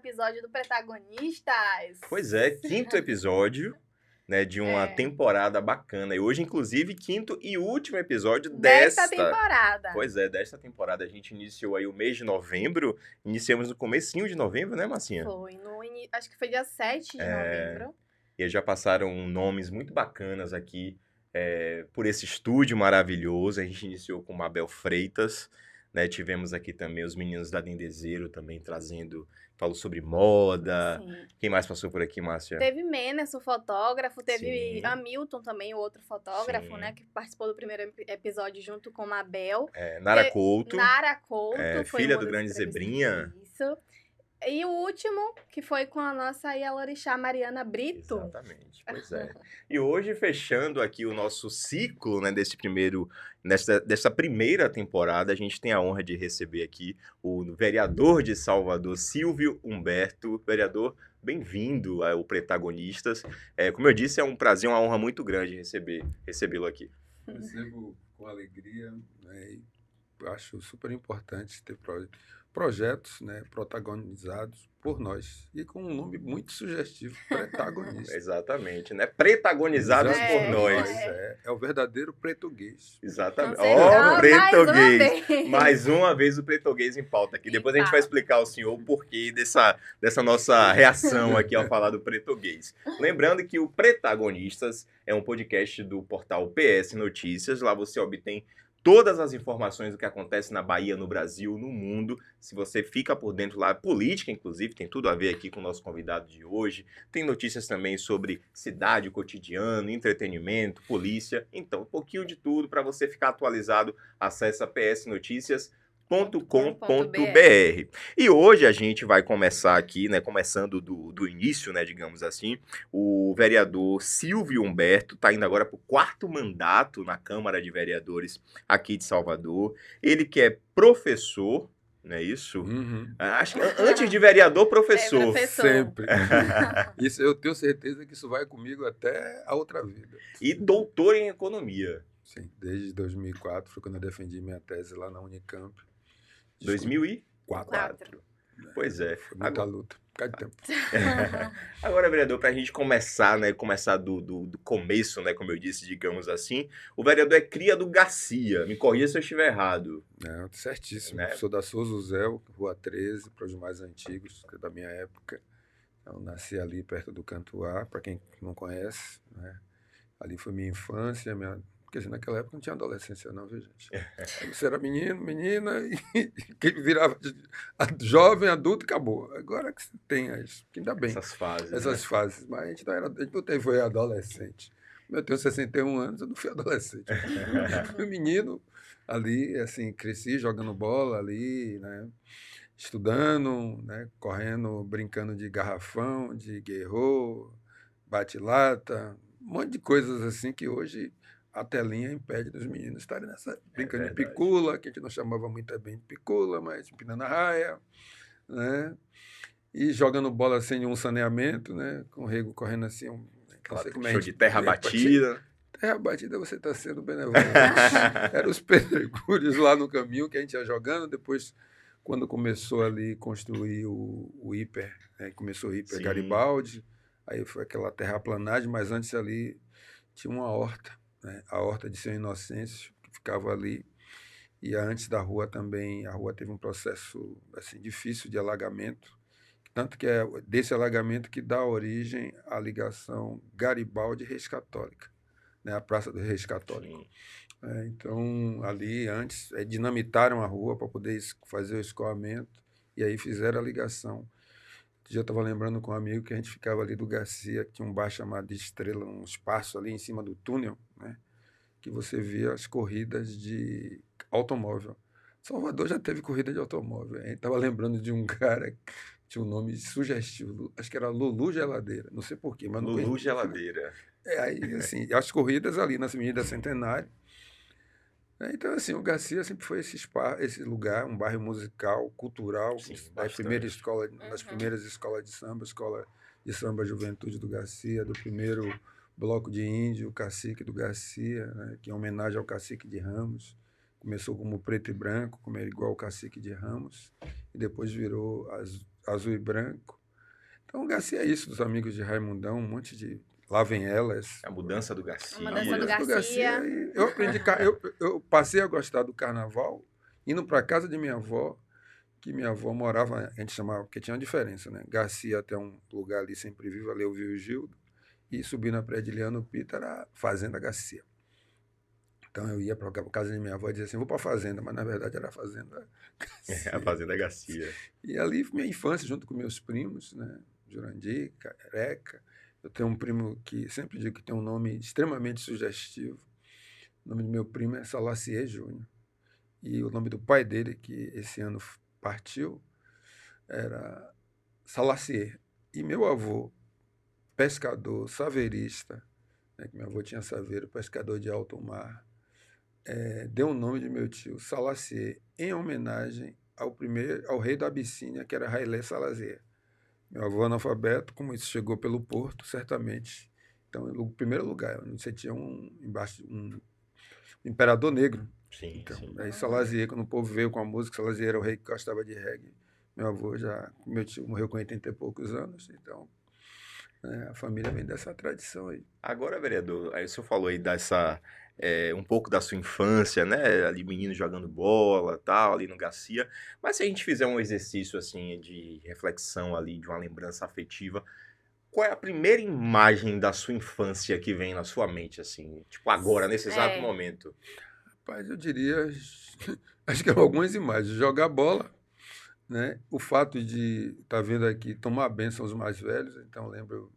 episódio do Protagonistas. Pois é, quinto episódio, né, de uma temporada bacana. E hoje, inclusive, quinto e último episódio desta temporada. Pois é, desta temporada. A gente iniciou aí o mês de novembro. Iniciamos no comecinho de novembro, né, Marcinha? Foi, acho que foi dia 7 de novembro. E já passaram nomes muito bacanas aqui por esse estúdio maravilhoso. A gente iniciou com Mabel Freitas, né? Tivemos aqui também os meninos da Dendezeiro também falou sobre moda. Sim. Quem mais passou por aqui, Márcia? Teve Menes, o fotógrafo, teve Hamilton também, o outro fotógrafo, né? Que participou do primeiro episódio junto com Mabel. Nara Couto. Nara Couto. Foi filha do grande Zebrinha. Isso. E o último, que foi com a nossa Ialorixá Mariana Brito. Exatamente, pois é. E hoje, fechando aqui o nosso ciclo, né, dessa primeira temporada, a gente tem a honra de receber aqui o vereador de Salvador, Silvio Humberto. Vereador, bem-vindo ao Protagonistas. Como eu disse, é um prazer, uma honra muito grande recebê-lo aqui. Recebo com alegria, né, e acho super importante ter projetos, né, protagonizados por nós e com um nome muito sugestivo, Protagonista. Exatamente, né? Protagonizados por nós. É o verdadeiro português. Exatamente. Português. Mais uma vez o português em pauta aqui. Depois a gente vai explicar ao senhor o porquê dessa nossa reação aqui ao falar do português. Lembrando que o Protagonistas é um podcast do portal PS Notícias. Lá você obtém todas as informações do que acontece na Bahia, no Brasil, no mundo. Se você fica por dentro lá, política, inclusive, tem tudo a ver aqui com o nosso convidado de hoje. Tem notícias também sobre cidade, cotidiano, entretenimento, polícia. Então, um pouquinho de tudo para você ficar atualizado. Acesse psnoticias.com.br. E hoje a gente vai começar aqui, né, começando do início, né, digamos assim, o vereador Silvio Humberto está indo agora para o 4º mandato na Câmara de Vereadores aqui de Salvador. Ele que é professor, não é isso? Uhum. Acho que antes de vereador, professor. Sempre. Isso, eu tenho certeza que isso vai comigo até a outra vida. E doutor em economia. Sim, desde 2004 foi quando eu defendi minha tese lá na Unicamp. 2004. Pois é. Foi muita luta, por causa de tempo. Agora, vereador, para a gente começar, né? Começar do começo, né? Como eu disse, digamos assim. O vereador é cria do Garcia. Me corrija se eu estiver errado. Certíssimo. Né? Sou da Souza Zéu, Rua 13, para os mais antigos, que é da minha época. Eu nasci ali perto do Cantuá, para quem não conhece, né? Ali foi minha infância, Quer dizer, naquela época não tinha adolescência não, viu, gente? Você era menino, menina, e que virava jovem, adulto, acabou. Agora que você tem ainda bem. Essas fases. Essas fases. Mas a gente não foi adolescente. Eu tenho 61 anos, eu não fui adolescente. Fui menino ali, assim, cresci jogando bola ali, né? Estudando, né? Correndo, brincando de garrafão, de guerreiro, bate-lata, um monte de coisas assim que hoje a telinha impede dos meninos estarem brincando de picula, que a gente não chamava muito bem de picula, mas empinando a raia, né? E jogando bola sem nenhum saneamento, né? Com o rego correndo assim, show de terra batida. Terra batida, você está sendo benevolente. Eram os pedregulhos lá no caminho que a gente ia jogando, depois, quando começou ali construir o hiper, né? Começou o hiper Sim. Garibaldi, aí foi aquela terraplanagem, mas antes ali tinha uma horta, né? A horta de São Inocêncio, que ficava ali, e antes da rua também, a rua teve um processo assim, difícil de alagamento, tanto que é desse alagamento que dá origem à ligação Garibaldi e Reis Católica, né? A Praça dos Reis Católicos. Então, ali antes, dinamitaram a rua para poder fazer o escoamento, e aí fizeram a ligação. Eu estava lembrando com um amigo que a gente ficava ali do Garcia, que tinha um bar chamado de Estrela, um espaço ali em cima do túnel, né? Que você via as corridas de automóvel. Salvador já teve corrida de automóvel. A gente estava lembrando de um cara que tinha um nome sugestivo, acho que era Lulu Geladeira, não sei porquê, mas não Lulu Geladeira. Aí, assim, as corridas ali na Avenida Centenário. Então, assim, o Garcia sempre foi esse lugar, um bairro musical, cultural, Sim, das primeiras escolas de samba, Escola de Samba Juventude do Garcia, do primeiro bloco de índio, o Cacique do Garcia, né, que é em homenagem ao Cacique de Ramos, Começou como preto e branco, como era igual o Cacique de Ramos, e depois virou azul e branco. Então, Garcia é isso, dos amigos de Raimundão, um monte de... Lá vem elas. A mudança do Garcia. A mudança do Garcia. Eu aprendi... Eu passei a gostar do carnaval indo para casa de minha avó, que minha avó morava, a gente chamava, porque tinha uma diferença, né? Garcia até um lugar ali sempre vivo, ali eu vi o Gildo, e subindo a Prediliano Pita era Fazenda Garcia. Então eu ia para a casa de minha avó e dizia assim, vou para a fazenda, mas na verdade era a Fazenda Garcia. A Fazenda Garcia. E ali minha infância junto com meus primos, né? Jurandir, Careca. Eu tenho um primo que sempre digo que tem um nome extremamente sugestivo. O nome do meu primo é Salacier Júnior. E o nome do pai dele, que esse ano partiu, era Salacier. E meu avô, pescador, saverista, né, que meu avô tinha saveiro, pescador de alto mar, deu o nome de meu tio, Salacier, em homenagem ao rei da Abissínia, que era Haile Selassie. Meu avô analfabeto, como isso chegou pelo Porto, certamente. Então, no primeiro lugar, você tinha embaixo um imperador negro. Sim, então, sim. Aí Selassie, quando o povo veio com a música, Selassie era o rei que gostava de reggae. Meu tio morreu com 80 e poucos anos, então a família vem dessa tradição aí. Agora, vereador, aí o senhor falou aí um pouco da sua infância, né? Ali menino jogando bola, tal, ali no Garcia. Mas se a gente fizer um exercício assim de reflexão ali, de uma lembrança afetiva, qual é a primeira imagem da sua infância que vem na sua mente, assim? Tipo, agora, nesse exato momento. Rapaz, eu diria, acho que algumas imagens. Jogar bola, né? O fato de estar vendo aqui, tomar a bênção aos mais velhos, então lembro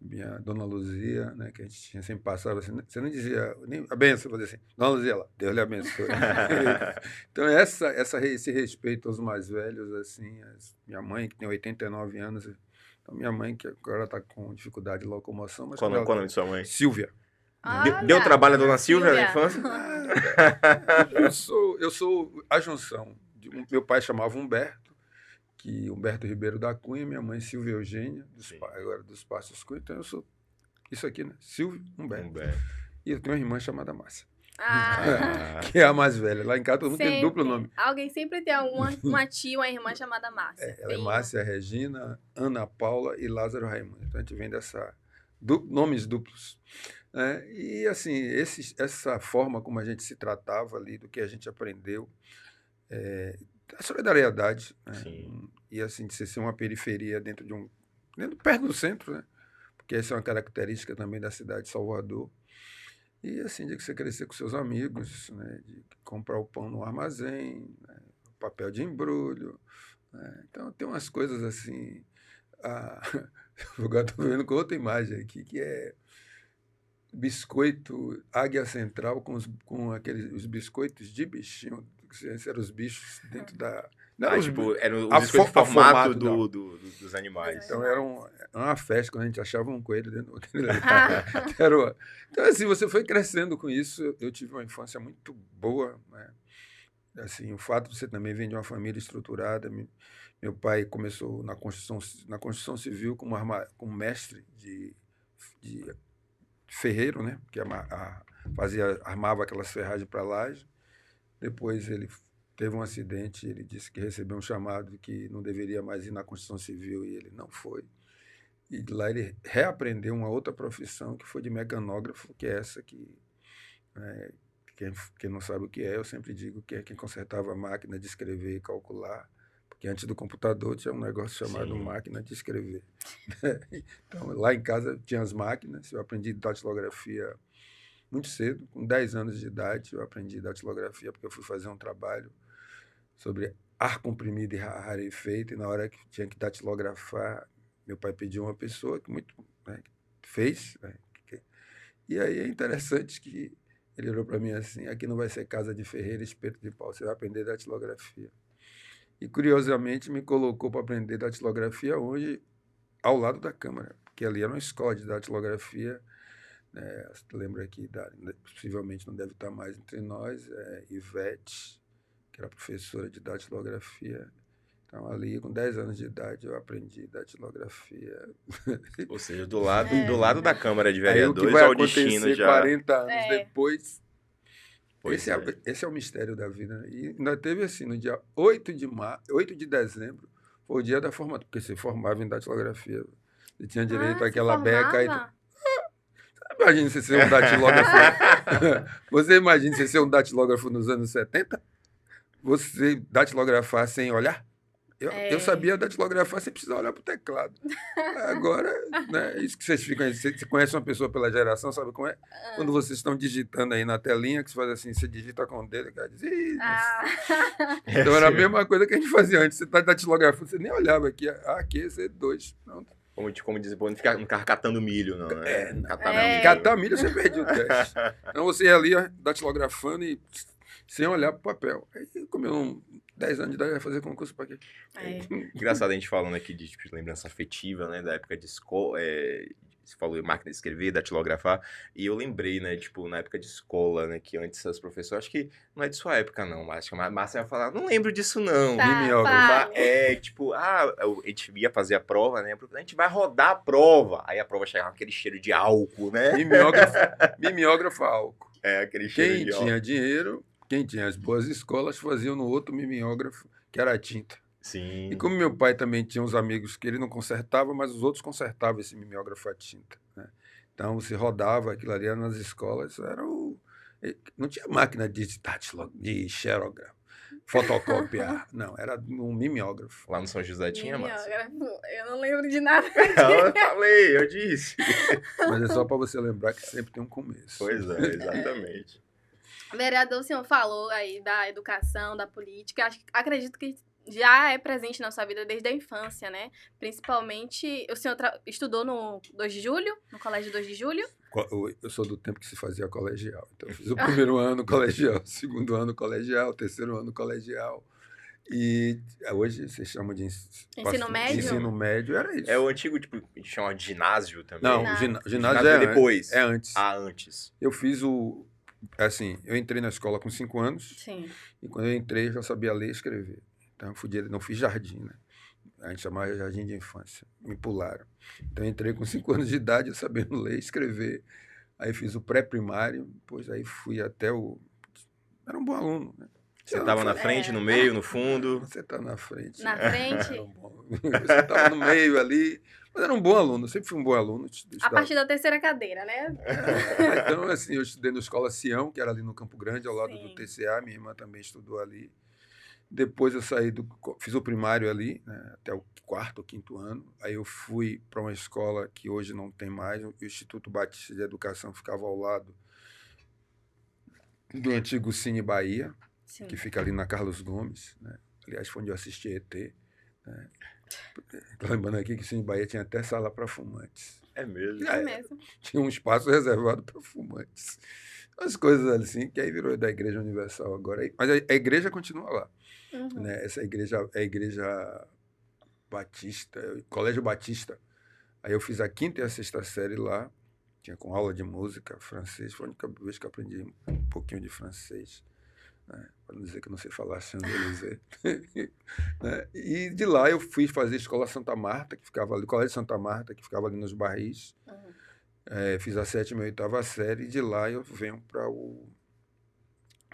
minha Dona Luzia, né, que a gente sempre passava assim, você não dizia nem a benção, eu dizia assim, Dona Luzia, lá, Deus lhe abençoe. Então esse respeito aos mais velhos, assim, minha mãe que tem 89 anos, então minha mãe que agora está com dificuldade de locomoção, mas qual é o nome de sua mãe? Silvia. Deu trabalho a Dona Silvia na infância? Eu sou a junção. Meu pai chamava Humberto, que Humberto Ribeiro da Cunha, minha mãe Silvia Eugênia, agora dos Passos Cunha, então eu sou isso aqui, né? Silvio Humberto. E eu tenho uma irmã chamada Márcia, que é a mais velha. Lá em casa todo mundo tem duplo nome. Alguém sempre tem uma tia, uma irmã chamada Márcia. Ela é Márcia Regina, Ana Paula e Lázaro Raimundo. Então a gente vem nomes duplos. E assim, essa forma como a gente se tratava ali, do que a gente aprendeu, a solidariedade, né? E assim, de ser uma periferia perto do centro, né? Porque essa é uma característica também da cidade de Salvador. E assim, de que você crescer com seus amigos, né? De comprar o pão no armazém, né? Papel de embrulho, né? Então tem umas coisas assim. Agora estou vendo com outra imagem aqui, que é biscoito Águia Central com os biscoitos de bichinho, que eram os bichos dentro da... Era o biscoito formato dos animais. Então era uma festa quando a gente achava um coelho dentro daquele Então assim, você foi crescendo com isso. Eu tive uma infância muito boa, né? Assim, o fato de você também vir de uma família estruturada. Meu pai começou na construção civil como mestre de ferreiro, né? Que armava aquelas ferragens para laje. Depois ele teve um acidente, ele disse que recebeu um chamado que não deveria mais ir na construção civil e ele não foi. E de lá ele reaprendeu uma outra profissão, que foi de mecanógrafo, que é essa que... Quem não sabe o que eu sempre digo que é quem consertava a máquina de escrever e calcular, porque antes do computador tinha um negócio chamado máquina de escrever. Então, lá em casa tinha as máquinas, eu aprendi datilografia muito cedo, com 10 anos de idade, eu aprendi datilografia porque eu fui fazer um trabalho sobre ar comprimido e rarefeito, e na hora que tinha que datilografar, meu pai pediu uma pessoa que fez, né? E aí é interessante que ele olhou para mim assim, aqui não vai ser casa de ferreiro, espeto de pau, você vai aprender datilografia. E, curiosamente, me colocou para aprender datilografia hoje ao lado da Câmara, porque ali era uma escola de datilografia, né? Você lembra aqui, possivelmente não deve estar mais entre nós, Ivete, que era professora de datilografia. Então, ali, com 10 anos de idade, eu aprendi datilografia. Ou seja, do lado da Câmara de Vereadores, ao destino já. 40 anos depois, Esse é o mistério da vida. Né? E ainda teve assim, no dia 8 de dezembro, foi o dia da formatura, porque você formava em datilografia. Você tinha direito àquela beca. Aí imagina você ser um datilógrafo. Você imagina você ser um datilógrafo nos anos 70? Você datilografar sem olhar? Eu sabia datilografar sem precisar olhar para o teclado. Agora, né, isso que vocês ficam aí, você conhece uma pessoa pela geração, sabe como é? Quando vocês estão digitando aí na telinha, que você faz assim, você digita com o dedo, o cara diz, então era a mesma coisa que a gente fazia antes. Você está datilografando, você nem olhava aqui, aqui é C2. Pronto. Como diz, não ficar catando milho, não, né? Catar milho, você perde o teste. Então você ia ali datilografando e sem olhar para o papel. Aí comeu 10 anos de idade, vai fazer concurso para quê? Engraçado a gente falando aqui de lembrança afetiva, né? Da época de escola. Você falou máquina de escrever, datilografar. E eu lembrei, né? Na época de escola, né? Que antes as professoras... Acho que não é de sua época, não. Mas acho que a Márcia vai falar, não lembro disso, não. Mimeógrafo. A gente ia fazer a prova, né? A gente vai rodar a prova. Aí a prova chegava com aquele cheiro de álcool, né? Mimeógrafo álcool. Aquele cheiro de álcool. Quem tinha dinheiro... Quem tinha as boas escolas fazia no outro mimeógrafo, que era a tinta. Sim. E como meu pai também tinha uns amigos que ele não consertava, mas os outros consertavam esse mimeógrafo a tinta. Né? Então, você rodava aquilo ali nas escolas, não tinha máquina de xerografo, fotocopiar. Não, era um mimeógrafo. Lá no São José tinha, Márcio? Eu não lembro de nada. Eu disse. Mas é só para você lembrar que sempre tem um começo. Pois é, exatamente. Vereador, o senhor falou aí da educação, da política. Acredito que já é presente na sua vida desde a infância, né? Principalmente, o senhor estudou no 2 de julho, no Colégio 2 de Julho? Eu sou do tempo que se fazia colegial. Então, eu fiz o primeiro ano colegial, segundo ano colegial, terceiro ano colegial. E hoje vocês chamam de ensino médio? Ensino médio, era isso. É o antigo, a gente chama de ginásio também? Não, o ginásio é depois. É antes. Antes. Eu fiz eu entrei na escola com 5 anos. Sim. E quando eu entrei, eu já sabia ler e escrever. Então, não fiz jardim, né? A gente chamava jardim de infância. Me pularam. Então, eu entrei com 5 anos de idade, eu sabendo ler e escrever. Aí fiz o pré-primário, depois aí fui até Era um bom aluno, né? Você estava na frente, no meio, no fundo? Você está na frente. Na frente? Você estava no meio ali. Mas era um bom aluno, eu sempre fui um bom aluno. A partir da terceira cadeira, né? Então, assim, eu estudei na Escola Sião, que era ali no Campo Grande, ao lado do TCA. Minha irmã também estudou ali. Depois eu fiz o primário ali, né, até o 4º ou 5º ano. Aí eu fui para uma escola que hoje não tem mais, o Instituto Batista de Educação ficava ao lado do antigo Cine Bahia, que fica ali na Carlos Gomes, né? Aliás, foi onde eu assisti ET. Né? Estou lembrando aqui que o Cine Bahia tinha até sala para fumantes. É mesmo? É mesmo. Tinha um espaço reservado para fumantes. As coisas assim, que aí virou da Igreja Universal agora. Mas a igreja continua lá. Uhum. Né? Essa igreja é a Igreja Batista, Colégio Batista. Aí eu fiz a 5ª e a 6ª série lá, tinha com aula de música, francês. Foi a única vez que eu aprendi um pouquinho de francês. Né? Para não dizer que eu não sei falar Champs-Élysées. Né? E de lá eu fui fazer a Escola Santa Marta, que ficava ali, Colégio Santa Marta, que ficava ali nos Barris. Uhum. Fiz a 7ª e 8ª série, e de lá eu venho para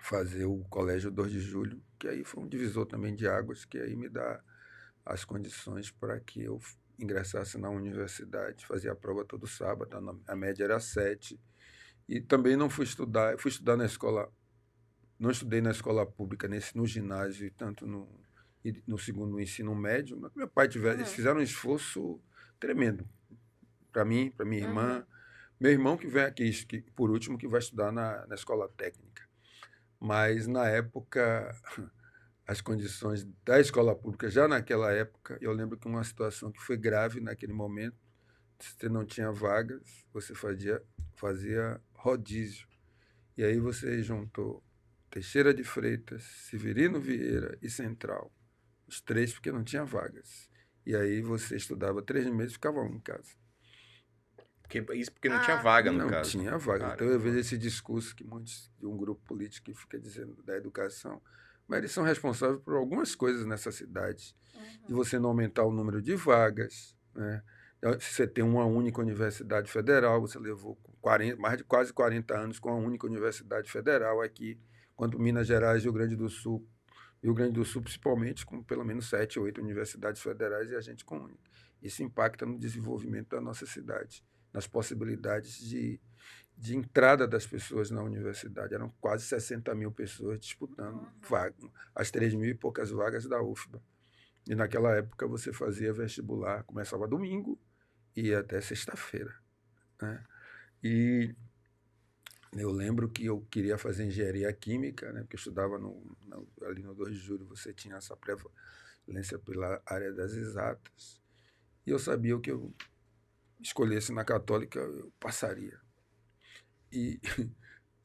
fazer o Colégio 2 de Julho, que aí foi um divisor também de águas, que aí me dá as condições para que eu ingressasse na universidade. Fazia a prova todo sábado, a média era 7. E também não fui estudar, fui estudar na escola, não estudei na escola pública, no ginásio, tanto no segundo ensino médio. Mas meu pai eles fizeram um esforço tremendo para mim, para minha irmã. Meu irmão que vem aqui, por último, que vai estudar na escola técnica. Mas, na época, as condições da escola pública, já naquela época, eu lembro que uma situação que foi grave naquele momento, você não tinha vagas, você fazia rodízio. E aí você juntou Teixeira de Freitas, Severino Vieira e Central. Os 3, porque não tinha vagas. E aí você estudava 3 meses e ficava em casa. Isso porque não tinha vaga, no não caso. Não tinha vaga. Então eu vejo esse discurso que muitos de um grupo político que fica dizendo da educação, mas eles são responsáveis por algumas coisas nessa cidade. De você não aumentar o número de vagas, né? Se você tem uma única universidade federal, você levou mais de quase 40 anos com a única universidade federal aqui, quanto Minas Gerais e Rio Grande do Sul. Rio Grande do Sul, principalmente, com pelo menos 7 ou 8 universidades federais, e a gente com isso impacta no desenvolvimento da nossa cidade, nas possibilidades de entrada das pessoas na universidade. Eram quase 60 mil pessoas disputando as 3 mil e poucas vagas da UFBA. E naquela época você fazia vestibular, começava domingo e ia até sexta-feira, né? E eu lembro que eu queria fazer engenharia química, né? Porque eu estudava ali no 2 de julho, você tinha essa prevalência pela área das exatas. E eu sabia que eu escolhesse na Católica, eu passaria. E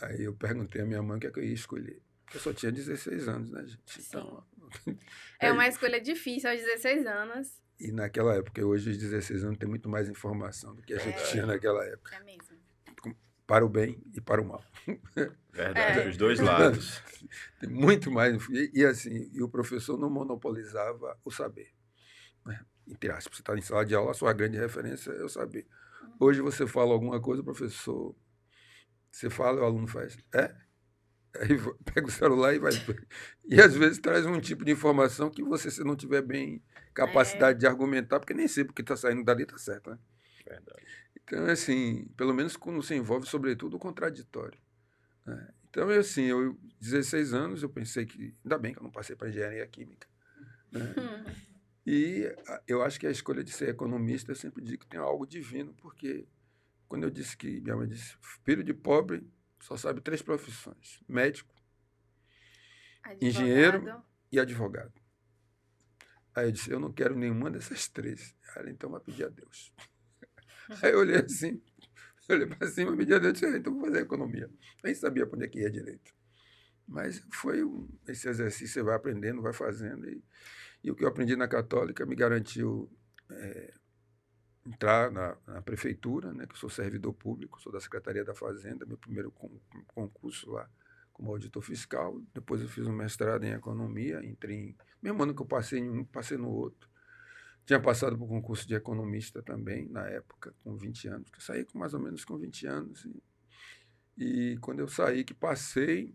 aí eu perguntei à minha mãe o que é que eu ia escolher. Eu só tinha 16 anos, né, gente? Então, é uma escolha difícil aos 16 anos. E naquela época, hoje, os 16 anos, tem muito mais informação do que a gente tinha naquela época. É mesmo. Para o bem e para o mal. Verdade, os dois lados. Tem muito mais. E assim, o professor não monopolizava o saber, né? Entre aspas, você está em sala de aula, a sua grande referência é o saber. Hoje você fala alguma coisa, o professor, você fala, o aluno faz, Aí pega o celular e vai. E às vezes traz um tipo de informação que você, se não tiver bem capacidade de argumentar, porque nem sempre o que está saindo dali está certo, né? Verdade. Então, assim, pelo menos quando se envolve, sobretudo, o contraditório, né? Então, assim, eu, 16 anos, eu pensei que, ainda bem que eu não passei para engenharia química, né? E eu acho que a escolha de ser economista, eu sempre digo que tem algo divino, porque quando eu disse que, minha mãe disse, filho de pobre só sabe 3 profissões: médico, engenheiro e advogado. Aí eu disse, eu não quero nenhuma dessas 3. Ela, então, vai pedir a Deus. Aí eu olhei assim, olhei para cima, pedi a Deus, disse, então vou fazer economia. Nem sabia para onde é que ia direito. Mas foi esse exercício, você vai aprendendo, vai fazendo. E o que eu aprendi na Católica me garantiu entrar na prefeitura, né, que eu sou servidor público, sou da Secretaria da Fazenda, meu primeiro concurso lá como auditor fiscal. Depois eu fiz um mestrado em economia, entrei mesmo ano que eu passei em um, passei no outro. Tinha passado por concurso de economista também, na época, com 20 anos. Eu saí mais ou menos com 20 anos. E quando eu saí, que passei,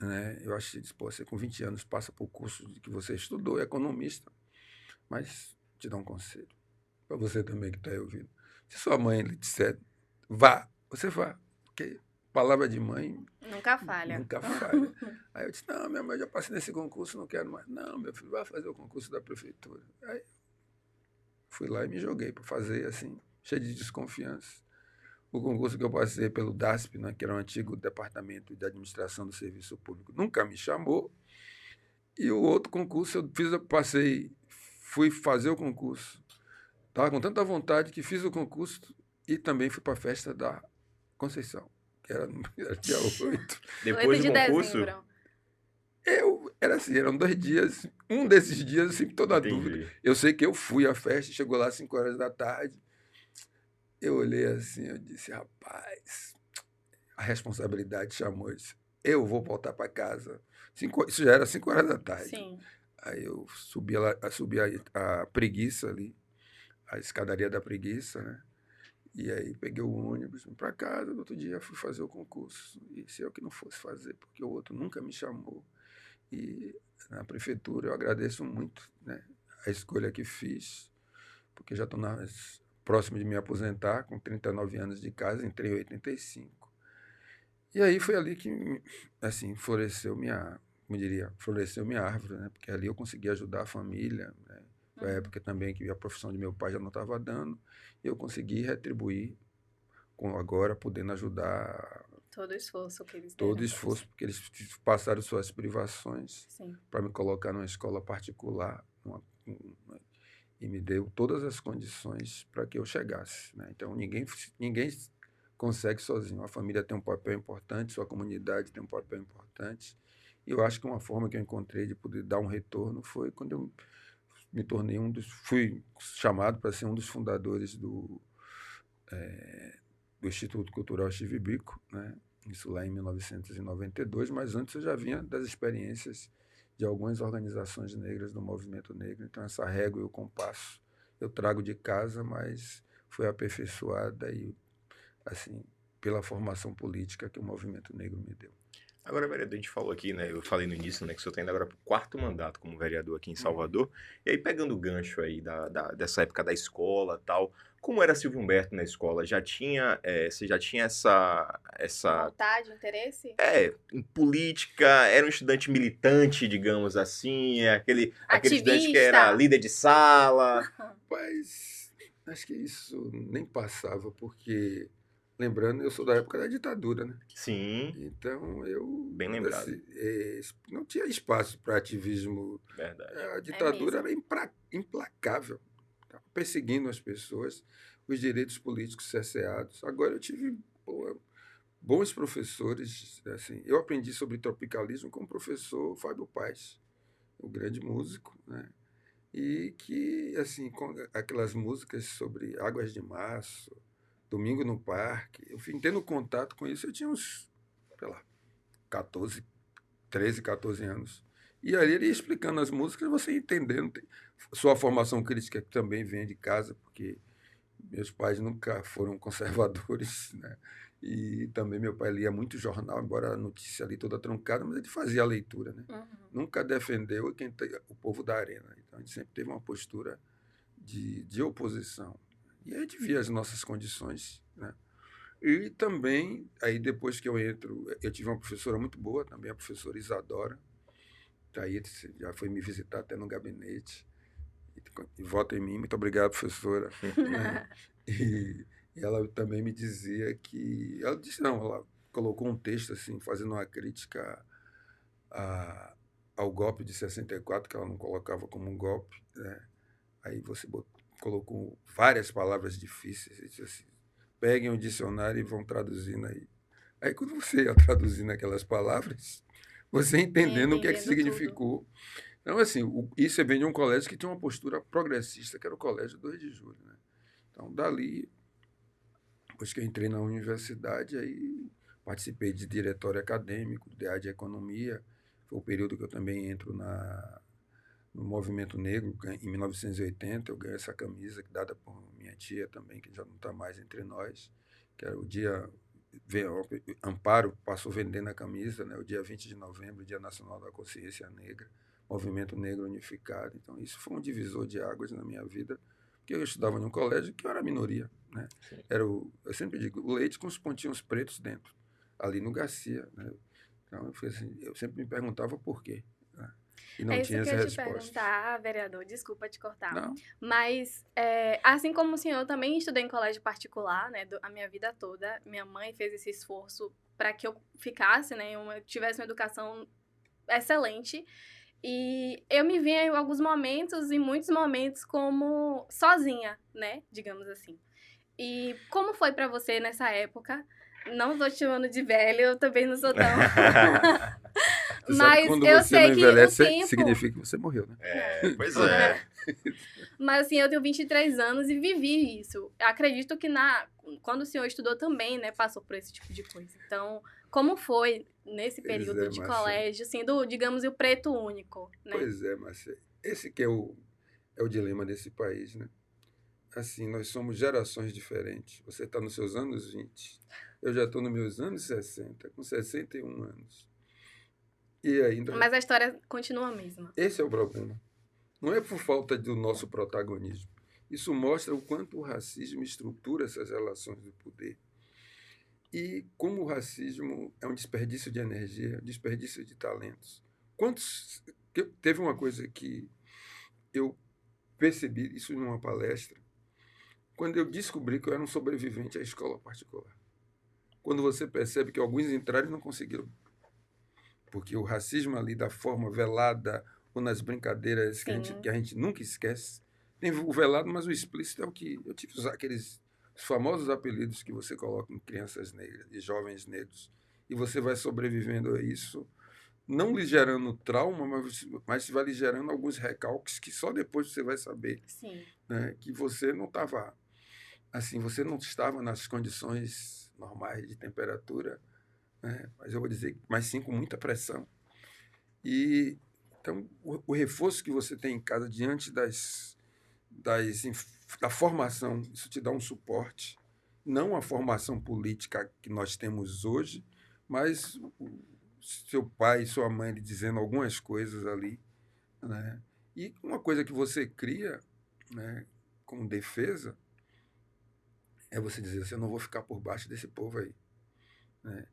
né, eu achei, pô, você com 20 anos passa por curso de que você estudou, é economista, mas te dá um conselho, para você também que está aí ouvindo. Se sua mãe lhe disser, vá, você vá, porque palavra de mãe nunca falha. Nunca falha. Aí eu disse, não, minha mãe, já passei nesse concurso, não quero mais. Não, meu filho, vai fazer o concurso da prefeitura. Aí fui lá e me joguei para fazer, assim, cheio de desconfiança. O concurso que eu passei pelo DASP, né, que era o antigo Departamento de Administração do Serviço Público, nunca me chamou. E o outro concurso fui fazer o concurso. Estava com tanta vontade que fiz o concurso e também fui para a festa da Conceição, que era dia 8. Depois do concurso? Era assim, eram 2 dias. Um desses dias, assim, toda dúvida. Eu sei que eu fui à festa, chegou lá às 5 horas da tarde. Eu olhei assim, eu disse, rapaz, a responsabilidade chamou, eu disse, eu vou voltar para casa. Isso já era 5 horas da tarde. Sim. Aí eu subi a preguiça ali, a escadaria da preguiça, né? E aí peguei o ônibus para casa, no outro dia fui fazer o concurso. E se eu que não fosse fazer, porque o outro nunca me chamou. E na prefeitura eu agradeço muito, né, a escolha que fiz, porque já estou próximo de me aposentar, com 39 anos de casa, entrei em 85. E aí foi ali que, assim, floresceu minha árvore, né? Porque ali eu consegui ajudar a família, né? Foi a época também que a profissão de meu pai já não estava dando, e eu consegui retribuir, agora podendo ajudar. Todo o esforço que eles deram. Todo esforço, porque eles passaram suas privações para me colocar numa escola particular, e me deu todas as condições para que eu chegasse, né? Então, ninguém consegue sozinho. A família tem um papel importante, sua comunidade tem um papel importante. E eu acho que uma forma que eu encontrei de poder dar um retorno foi quando eu me tornei fui chamado para ser um dos fundadores do Instituto Cultural Steve Biko, né? Isso lá em 1992, mas antes eu já vinha das experiências de algumas organizações negras do movimento negro. Então, essa régua e o compasso eu trago de casa, mas foi aperfeiçoada e, assim, pela formação política que o movimento negro me deu. Agora, vereador, a gente falou aqui, né? Eu falei no início, né, que o senhor está indo agora para o 4º mandato como vereador aqui em Salvador. E aí, pegando o gancho aí dessa época da escola e tal, como era Silvio Humberto na escola? Você já tinha essa Vontade, interesse? em política, era um estudante militante, digamos assim, aquele estudante que era Ativista. líder de sala. Mas acho que isso nem passava, porque, lembrando, eu sou da época da ditadura, né? Sim, Então, eu bem lembrado. assim, não tinha espaço para ativismo. Verdade. A ditadura mesmo. era implacável. Estava perseguindo as pessoas, os direitos políticos cerceados. Agora eu tive bons professores. Assim, eu aprendi sobre tropicalismo com o professor Fábio Paes, o grande músico, né? E que, assim, com aquelas músicas sobre Águas de Março, Domingo no Parque, eu fui tendo contato com isso, eu tinha uns, sei lá, 13, 14 anos. E ali ele ia explicando as músicas, você entendendo. Sua formação crítica também vem de casa, porque meus pais nunca foram conservadores, né? E também meu pai lia muito jornal, embora a notícia ali toda truncada, mas ele fazia a leitura, né? Uhum. Nunca defendeu o povo da arena. Então a gente sempre teve uma postura de oposição. E a gente via as nossas condições, né? E também, aí depois que eu entro, eu tive uma professora muito boa, também a professora Isadora. Aí já foi me visitar até no gabinete. E vota em mim, muito obrigado, professora. Né? E ela também me dizia que. Ela disse, não, ela colocou um texto assim, fazendo uma crítica ao golpe de 64, que ela não colocava como um golpe. Né? Aí você colocou várias palavras difíceis e disse assim: peguem o dicionário e vão traduzindo aí. Aí quando você ia traduzindo aquelas palavras, você entendendo o que é que significou. Tudo. Então, assim, isso vem de um colégio que tinha uma postura progressista, que era o Colégio 2 de Julho. Né? Então, dali, depois que eu entrei na universidade, aí participei de diretório acadêmico, de área de economia. Foi o período que eu também entro no movimento negro. Em 1980, eu ganhei essa camisa dada por minha tia também, que já não está mais entre nós, que era o dia... Amparo passou vendendo a camisa, né? O dia 20 de novembro, Dia Nacional da Consciência Negra, Movimento Negro Unificado. Então, isso foi um divisor de águas na minha vida, porque eu estudava num colégio que eu era minoria. Né? Eu sempre digo, o leite com os pontinhos pretos dentro, ali no Garcia. Né? Então, eu sempre me perguntava por quê. Né? E não tinha essa resposta. Te perguntar, vereador, desculpa te cortar. Não. Mas, assim como o senhor, eu também estudei em colégio particular, né, a minha vida toda. Minha mãe fez esse esforço para que eu ficasse, né, tivesse uma educação excelente. E eu me vi em alguns momentos, em muitos momentos, como sozinha, né, digamos assim. E como foi para você nessa época? Não tô te chamando de velho, eu também não sou tão... Mas quando eu sei não envelhece, que o tempo... significa que você morreu, né? Pois é. Mas assim, eu tenho 23 anos e vivi isso. Acredito que quando o senhor estudou também, né, passou por esse tipo de coisa. Então, como foi nesse período de colégio, assim, digamos, o preto único, né? Pois é, Márcia. Esse que é o dilema desse país, né? Assim, nós somos gerações diferentes. Você está nos seus anos 20, eu já estou nos meus anos 60, com 61 anos. E ainda... Mas a história continua a mesma. Esse é o problema. Não é por falta do nosso protagonismo. Isso mostra o quanto o racismo estrutura essas relações do poder. E como o racismo é um desperdício de energia, um desperdício de talentos. Teve uma coisa que eu percebi, isso numa palestra, quando eu descobri que eu era um sobrevivente à escola particular. Quando você percebe que alguns entraram e não conseguiram. Porque o racismo ali, da forma velada, ou nas brincadeiras que a gente nunca esquece, tem o velado, mas o explícito é o que... Eu tive aqueles famosos apelidos que você coloca em crianças negras, de jovens negros, e você vai sobrevivendo a isso, não lhe gerando trauma, mas vai lhe gerando alguns recalques que só depois você vai saber. Sim. Né, que você não estava... Assim, você não estava nas condições normais de temperatura, né, mas eu vou dizer, mas sim com muita pressão. E então o reforço que você tem em casa diante da formação, isso te dá um suporte, não a formação política que nós temos hoje, mas seu pai e sua mãe lhe dizendo algumas coisas ali, né? E uma coisa que você cria, né, como defesa é você dizer assim, eu não vou ficar por baixo desse povo aí, né?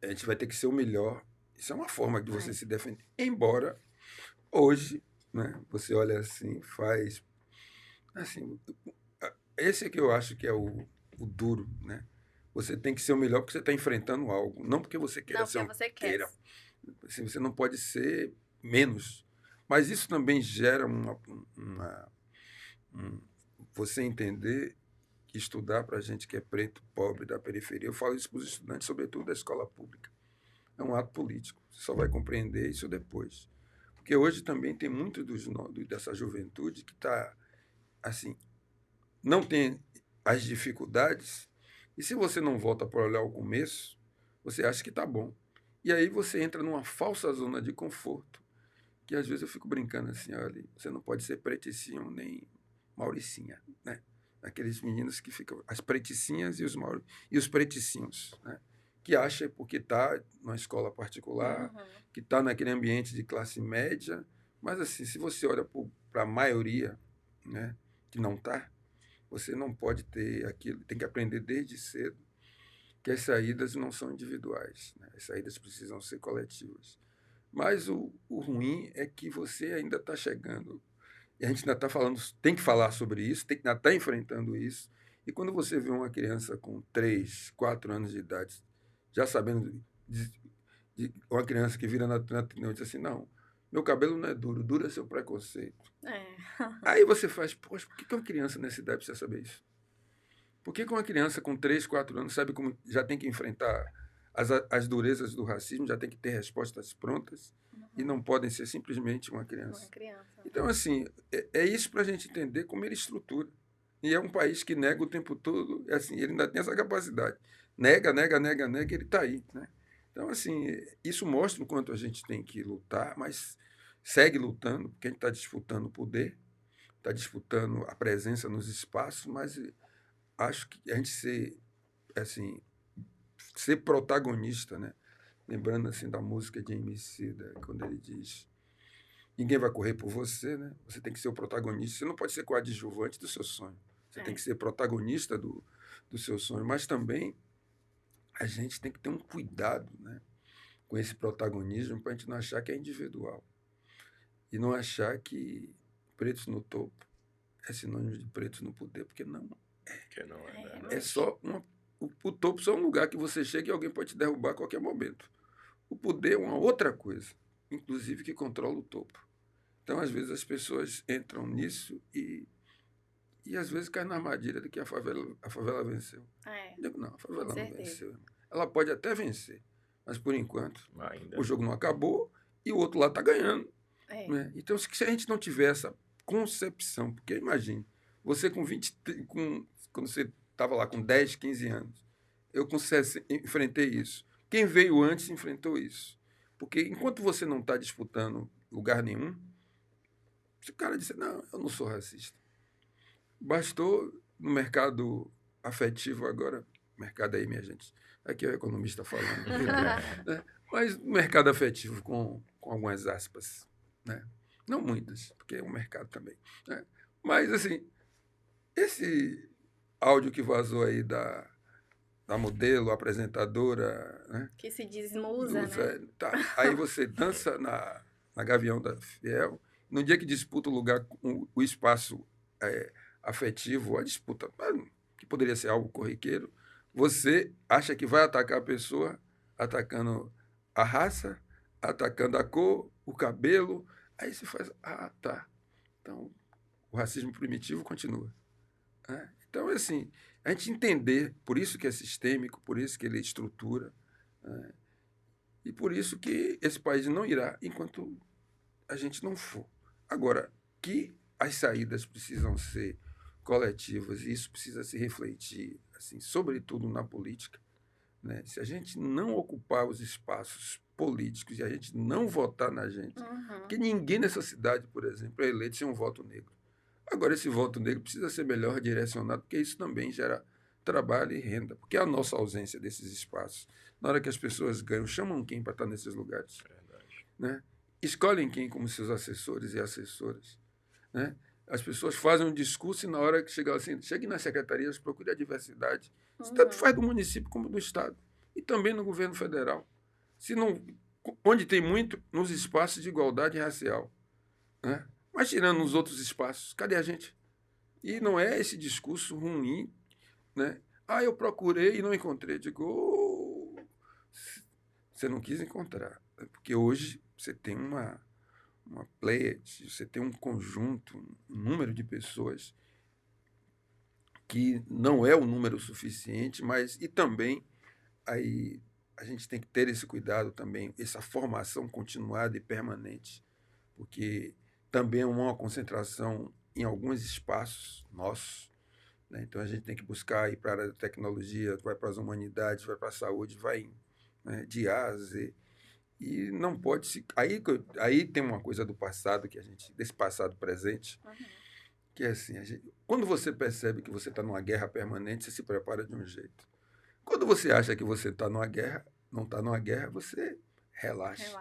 A gente vai ter que ser o melhor. Isso é uma forma de você se defender. Embora hoje, né, você olha assim, faz assim, esse é que eu acho que é o duro, né? Você tem que ser o melhor porque você está enfrentando algo, não porque você queira Não, ser porque você quer. assim, você não pode ser menos. Mas isso também gera você entender que estudar para a gente que é preto, pobre, da periferia, eu falo isso para os estudantes, sobretudo da escola pública, é um ato político. Você só vai compreender isso depois. Porque hoje também tem muito dessa juventude que está, assim, não tem as dificuldades, e se você não volta para olhar o começo, você acha que está bom. E aí você entra numa falsa zona de conforto, que às vezes eu fico brincando assim, olha, você não pode ser preticinho nem mauricinha, né? Aqueles meninos que ficam, as preticinhas e os preticinhos, né? Que acha porque está numa escola particular, que está naquele ambiente de classe média, mas assim, se você olha para a maioria, né, que não está, você não pode ter aquilo, tem que aprender desde cedo que as saídas não são individuais, né? As saídas precisam ser coletivas. Mas o ruim é que você ainda está chegando, e a gente ainda está falando, tem que falar sobre isso, tem que ainda está enfrentando isso, e quando você vê uma criança com 3, 4 anos de idade, já sabendo, uma criança que vira na tribuna e diz assim, não, meu cabelo não é duro, duro é seu preconceito. Aí você faz, poxa, por que uma criança nessa idade precisa saber isso? Por que uma criança com 3, 4 anos sabe como já tem que enfrentar as durezas do racismo, já tem que ter respostas prontas e não podem ser simplesmente uma criança? Então, assim, é isso para a gente entender como ele estrutura. E é um país que nega o tempo todo, assim, ele ainda tem essa capacidade. Nega, nega, nega, nega, ele está aí, né? Então, assim, isso mostra o quanto a gente tem que lutar, mas segue lutando, porque a gente está disputando o poder, está disputando a presença nos espaços, mas acho que a gente ser protagonista, né? Lembrando assim da música de Emicida, quando ele diz ninguém vai correr por você, né? Você tem que ser o protagonista. Você não pode ser coadjuvante do seu sonho. Você tem que ser protagonista do seu sonho. Mas também a gente tem que ter um cuidado, né, com esse protagonismo para a gente não achar que é individual. E não achar que pretos no topo é sinônimo de pretos no poder, porque não é. Que não é, É só o topo só é um lugar que você chega e alguém pode te derrubar a qualquer momento. O poder é uma outra coisa, inclusive que controla o topo. Então, às vezes, as pessoas entram nisso e às vezes caem na armadilha de que a favela venceu. Eu digo, não, a favela não venceu. Ela pode até vencer, mas, por enquanto, o jogo não acabou e o outro lado está ganhando. Né? Então, se a gente não tiver essa concepção, porque imagine, você quando você estava lá com 10, 15 anos, eu enfrentei isso. Quem veio antes enfrentou isso. Porque enquanto você não está disputando lugar nenhum, se o cara disser, não, eu não sou racista. Bastou no mercado afetivo agora, mercado aí, minha gente, aqui é o economista falando, né? Mas no mercado afetivo com algumas aspas, né? Não muitas, porque é um mercado também. Né? Mas, assim, esse áudio que vazou aí da modelo, apresentadora, né? Que se diz musa, né? Tá. Aí você dança na Gavião da Fiel, no dia que disputa o lugar, o espaço afetivo, a disputa, que poderia ser algo corriqueiro, você acha que vai atacar a pessoa atacando a raça, atacando a cor, o cabelo, aí você faz, tá. Então, o racismo primitivo continua. Né? Então, assim, a gente entender, por isso que é sistêmico, por isso que ele estrutura, né? E por isso que esse país não irá enquanto a gente não for. Agora, que as saídas precisam ser coletivas e isso precisa se refletir, assim, sobretudo na política, né? Se a gente não ocupar os espaços políticos e a gente não votar na gente, porque ninguém nessa cidade, por exemplo, é eleito sem um voto negro. Agora, esse voto negro precisa ser melhor direcionado, porque isso também gera trabalho e renda. Porque a nossa ausência desses espaços, na hora que as pessoas ganham, chamam quem para estar nesses lugares? Verdade. Né? Escolhem quem como seus assessores e assessoras. Né? As pessoas fazem um discurso e na hora que chegar assim, chegue nas secretarias, procure a diversidade. Isso tanto faz do município como do Estado. E também no governo federal. Se não, onde tem muito, nos espaços de igualdade racial. Né? Mas tirando os outros espaços, cadê a gente? E não é esse discurso ruim, né? Eu procurei e não encontrei. Digo, você não quis encontrar. Porque hoje você tem uma pleiade, você tem um conjunto, um número de pessoas que não é o número suficiente, mas e também aí a gente tem que ter esse cuidado também, essa formação continuada e permanente, porque também é uma concentração em alguns espaços nossos, né? Então a gente tem que buscar ir para a área da tecnologia, vai para as humanidades, vai para a saúde, vai, né, de A a Z. E não pode se. Aí tem uma coisa do passado, desse passado presente, que é assim, quando você percebe que você está numa guerra permanente, você se prepara de um jeito. Quando você acha que você está numa guerra, não está numa guerra, você relaxa.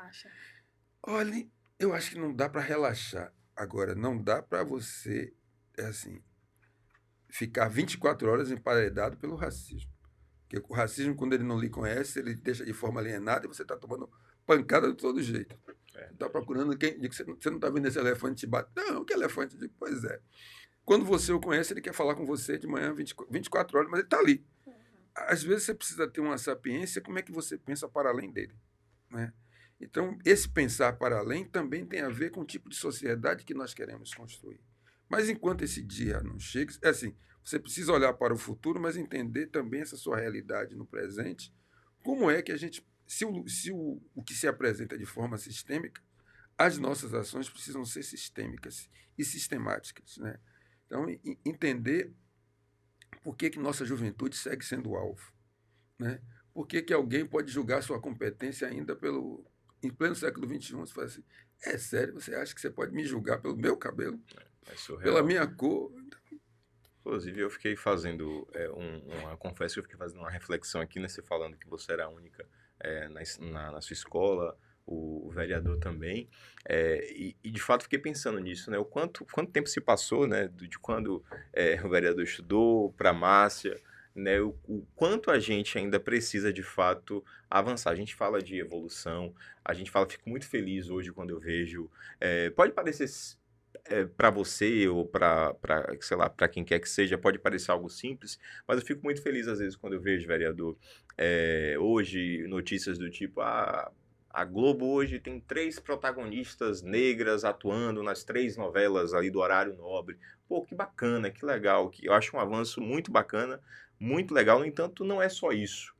Olha, eu acho que não dá para relaxar. Agora, não dá para você, ficar 24 horas emparedado pelo racismo. Porque o racismo, quando ele não lhe conhece, ele deixa de forma alienada e você está tomando pancada de todo jeito. Você está procurando quem. Você não está vendo esse elefante te bate. Não, que elefante? Eu digo, pois é. Quando você o conhece, ele quer falar com você de manhã, 24 horas, mas ele está ali. Às vezes você precisa ter uma sapiência, como é que você pensa para além dele. Né? Então, esse pensar para além também tem a ver com o tipo de sociedade que nós queremos construir. Mas enquanto esse dia não chega, você precisa olhar para o futuro, mas entender também essa sua realidade no presente. Como é que a gente, se o que se apresenta de forma sistêmica, as nossas ações precisam ser sistêmicas e sistemáticas. Né? Então, entender por que nossa juventude segue sendo alvo. Né? Por que alguém pode julgar sua competência ainda em pleno século XXI? Você fala assim, é sério, você acha que você pode me julgar pelo meu cabelo? É surreal. Pela minha cor? Inclusive, eu fiquei fazendo confesso que eu fiquei fazendo uma reflexão aqui, né? Você falando que você era a única na sua escola, o vereador também, e de fato fiquei pensando nisso, né? Quanto tempo se passou, né? De quando o vereador estudou para a Márcia, né? O quanto a gente ainda precisa de fato avançar. A gente fala de evolução, fico muito feliz hoje quando eu vejo, pode parecer para você ou para sei lá, para quem quer que seja, pode parecer algo simples, mas eu fico muito feliz às vezes quando eu vejo, vereador, hoje notícias do tipo, a Globo hoje tem 3 protagonistas negras atuando nas 3 novelas ali do horário nobre. Pô, que bacana, que legal, que eu acho um avanço muito bacana, muito legal. No entanto, não é só isso.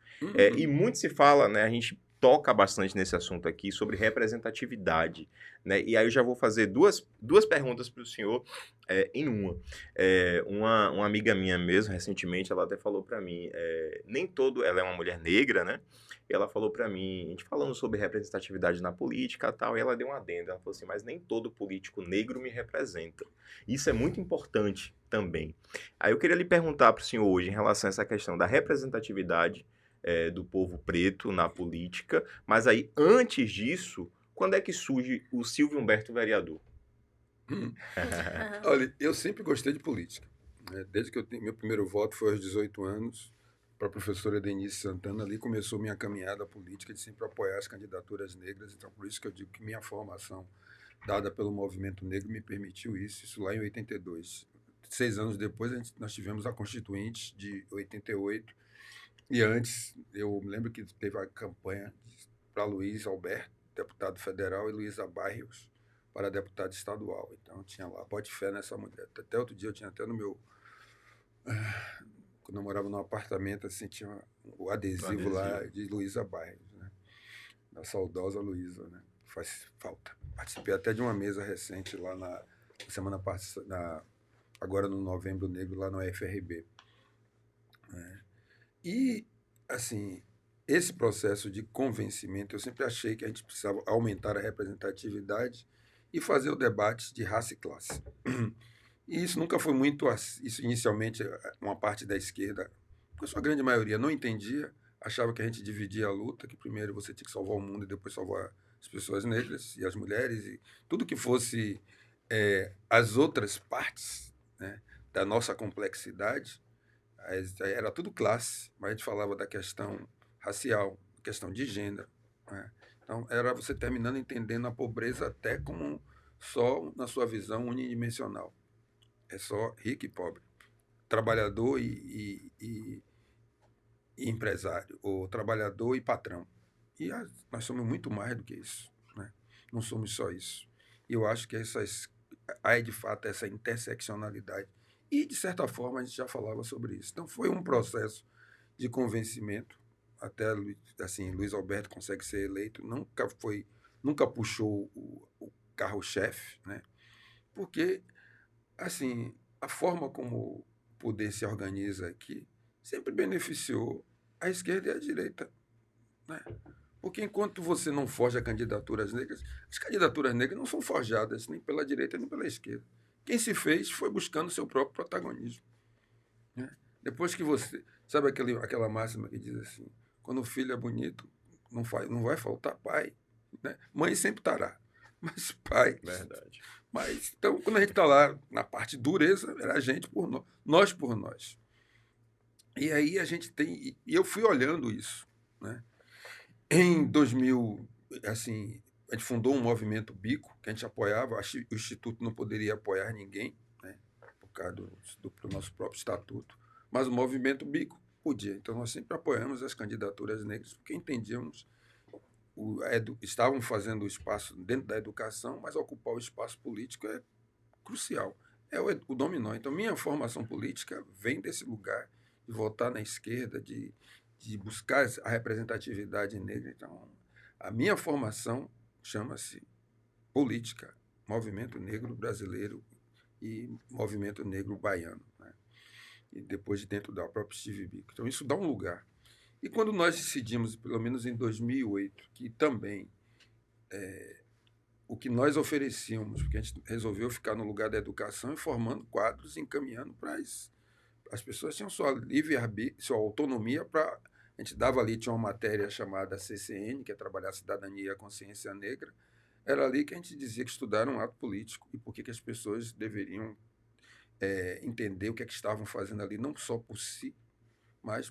E muito se fala, né, a gente toca bastante nesse assunto aqui sobre representatividade, né? E aí eu já vou fazer duas perguntas para o senhor em uma. Uma amiga minha mesmo, recentemente, ela até falou para mim, ela é uma mulher negra, né? E ela falou para mim, a gente falando sobre representatividade na política e tal, e ela deu um adendo, ela falou assim, mas nem todo político negro me representa. Isso é muito importante também. Aí eu queria lhe perguntar para o senhor hoje, em relação a essa questão da representatividade do povo preto na política, mas aí, antes disso, quando é que surge o Silvio Humberto vereador? Olha, eu sempre gostei de política. Né? Desde que meu primeiro voto foi aos 18 anos, para a professora Denise Santana, ali começou minha caminhada política de sempre apoiar as candidaturas negras, então por isso que eu digo que minha formação dada pelo movimento negro me permitiu isso lá em 82. 6 anos depois, nós tivemos a Constituinte de 88, e antes, eu me lembro que teve a campanha para Luiz Alberto, deputado federal, e Luísa Barrios, para deputado estadual. Então, tinha lá, bote fé nessa mulher. Até outro dia, eu tinha até no meu... Quando eu morava num apartamento, assim, tinha o adesivo lá de Luísa Barrios, né? Da saudosa Luísa, né? Faz falta. Participei até de uma mesa recente lá na semana passada, agora no Novembro Negro, lá no UFRB. Né? E, assim, esse processo de convencimento, eu sempre achei que a gente precisava aumentar a representatividade e fazer o debate de raça e classe. E isso nunca foi muito... Isso, inicialmente, uma parte da esquerda a sua grande maioria não entendia, achava que a gente dividia a luta, que primeiro você tinha que salvar o mundo e depois salvar as pessoas negras e as mulheres, e tudo que fosse as outras partes, né, da nossa complexidade, era tudo classe, mas a gente falava da questão racial, questão de gênero, né? Então, era você terminando entendendo a pobreza até como só na sua visão unidimensional. É só rico e pobre, trabalhador e empresário, ou trabalhador e patrão. E nós somos muito mais do que isso, né? Não somos só isso. E eu acho que há de fato essa interseccionalidade. E, de certa forma, a gente já falava sobre isso. Então, foi um processo de convencimento. Até assim, Luiz Alberto consegue ser eleito, nunca puxou o carro-chefe, né? Porque, assim, a forma como o poder se organiza aqui sempre beneficiou a esquerda e a direita, né? Porque enquanto você não forja candidaturas negras, as candidaturas negras não são forjadas nem pela direita nem pela esquerda. Quem se fez foi buscando seu próprio protagonismo, né? Depois que você... Sabe aquela máxima que diz assim, quando o filho é bonito, não vai faltar pai, né? Mãe sempre estará, mas pai... Verdade. Mas, então, quando a gente está lá na parte dureza, era a gente por nós por nós. E aí a gente tem... E eu fui olhando isso, né? Em 2000, assim, a gente fundou um movimento Bico, que a gente apoiava, o Instituto não poderia apoiar ninguém, né, por causa do nosso próprio estatuto, mas o movimento Bico podia. Então, nós sempre apoiamos as candidaturas negras, porque entendíamos, estavam fazendo o espaço dentro da educação, mas ocupar o espaço político é crucial, é o dominó. Então, minha formação política vem desse lugar, de votar na esquerda, de buscar a representatividade negra. Então, a minha formação chama-se política, Movimento Negro Brasileiro e Movimento Negro Baiano, né? E depois de dentro da própria Steve Biko. Então, isso dá um lugar. E quando nós decidimos, pelo menos em 2008, que também o que nós oferecíamos, porque a gente resolveu ficar no lugar da educação e formando quadros, encaminhando para as pessoas tinham sua livre-arbítrio, sua autonomia para... A gente dava ali, tinha uma matéria chamada CCN, que é Trabalhar a Cidadania e a Consciência Negra. Era ali que a gente dizia que estudar um ato político e por que as pessoas deveriam entender o que é que estavam fazendo ali, não só por si, mas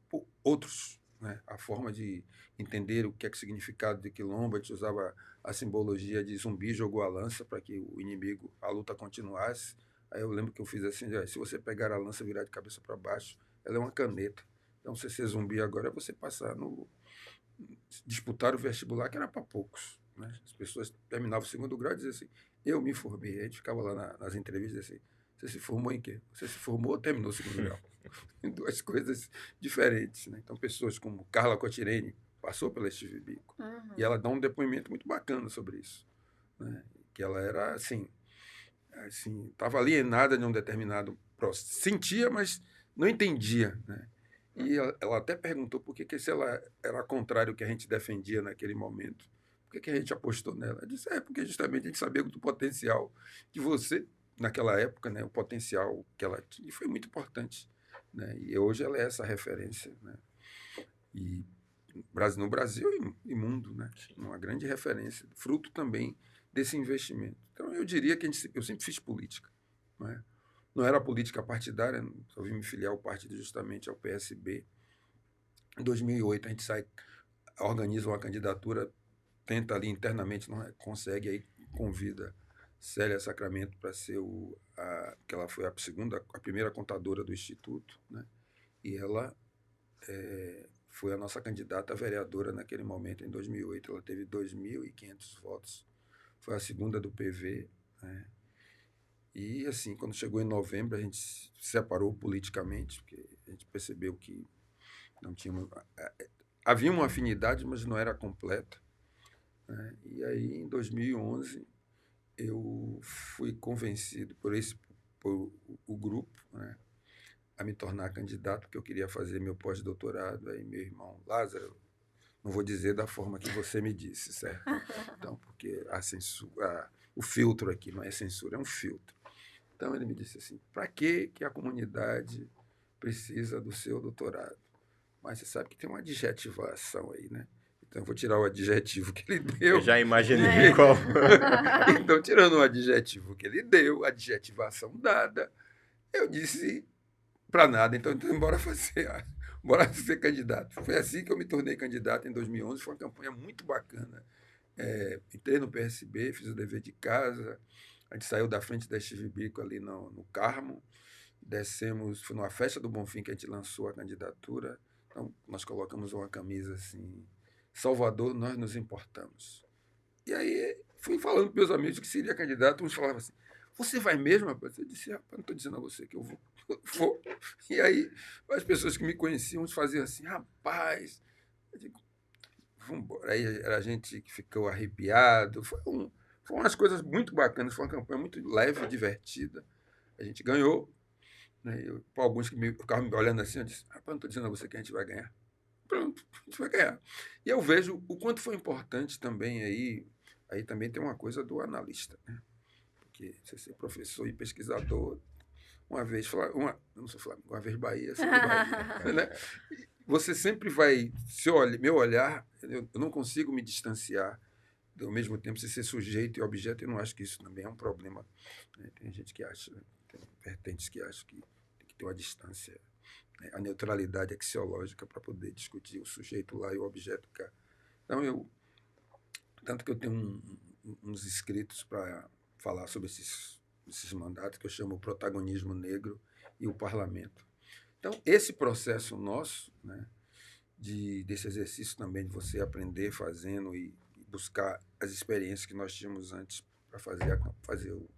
por outros, né? A forma de entender o que é que significado de quilombo, a gente usava a simbologia de zumbi jogou a lança para que o inimigo, a luta continuasse. Aí eu lembro que eu fiz assim, se você pegar a lança e virar de cabeça para baixo, ela é uma caneta. Então, você ser zumbi agora é você passar disputar o vestibular, que era para poucos, né? As pessoas terminavam o segundo grau e diziam assim, eu me formei. A gente ficava lá nas entrevistas assim, você se formou em quê? Você se formou ou terminou o segundo grau? Duas coisas diferentes, né? Então, pessoas como Carla Cotirene passou pela Steve Biko. E ela dá um depoimento muito bacana sobre isso, né? Que ela era assim, estava alienada de um determinado processo. Sentia, mas não entendia, né? E ela até perguntou por que se ela era contrário ao que a gente defendia naquele momento. Por que a gente apostou nela? Eu disse, porque justamente a gente sabia do potencial que você, naquela época, né, o potencial que ela tinha, e foi muito importante, né? E hoje ela é essa referência, né? E no Brasil e mundo, né? Uma grande referência, fruto também desse investimento. Então, eu diria que eu sempre fiz política, né? Não era política partidária, só vim me filiar ao partido justamente ao PSB. Em 2008, a gente organiza uma candidatura, tenta ali internamente, não consegue, aí convida Célia Sacramento para ser que ela foi a primeira contadora do Instituto, né? E ela foi a nossa candidata a vereadora naquele momento, em 2008. Ela teve 2.500 votos. Foi a segunda do PV, né? E, assim, quando chegou em novembro, a gente se separou politicamente, porque a gente percebeu que não tinha havia uma afinidade, mas não era completa, né? E aí, em 2011, eu fui convencido por o grupo, né, a me tornar candidato, porque eu queria fazer meu pós-doutorado. Aí meu irmão Lázaro, não vou dizer da forma que você me disse, certo? Então, porque o filtro aqui não é censura, é um filtro. Então ele me disse assim, para que a comunidade precisa do seu doutorado. Mas você sabe que tem uma adjetivação aí, né? Então, eu vou tirar o adjetivo que ele deu. Eu já imaginei qual. Então, tirando o adjetivo que ele deu, adjetivação dada, eu disse para nada. Então, bora ser candidato. Foi assim que eu me tornei candidato em 2011. Foi uma campanha muito bacana. Entrei no PSB, fiz o dever de casa. A gente saiu da frente da Steve Biko ali no Carmo. Descemos, foi numa festa do Bonfim que a gente lançou a candidatura. Então, nós colocamos uma camisa assim, Salvador, nós nos importamos. E aí, fui falando para meus amigos que seria candidato, uns falavam assim, você vai mesmo, rapaz? Eu disse, rapaz, não estou dizendo a você que eu vou. Vou. E aí, as pessoas que me conheciam faziam assim, rapaz, eu digo, vamos embora. Aí era a gente que ficou arrepiado, foram umas coisas muito bacanas, foi uma campanha muito leve, divertida. A gente ganhou. Né? Para alguns que ficavam me olhando assim, eu disse, rapaz, não estou dizendo a você que a gente vai ganhar. Pronto, a gente vai ganhar. E eu vejo o quanto foi importante também aí também tem uma coisa do analista, né? Porque você ser professor e pesquisador, uma vez, eu não sou Flamengo, uma vez Bahia, sempre Bahia, né? Você sempre vai, meu olhar, eu não consigo me distanciar, ao mesmo tempo, você ser sujeito e objeto, eu não acho que isso também é um problema. Né? Tem gente que acha, tem vertentes que acham que tem que ter uma distância, né? A neutralidade axiológica para poder discutir o sujeito lá e o objeto cá. Então, tanto que eu tenho uns escritos para falar sobre esses mandatos, que eu chamo o protagonismo negro e o parlamento. Então, esse processo nosso, né, desse exercício também de você aprender fazendo e buscar as experiências que nós tínhamos antes para fazer o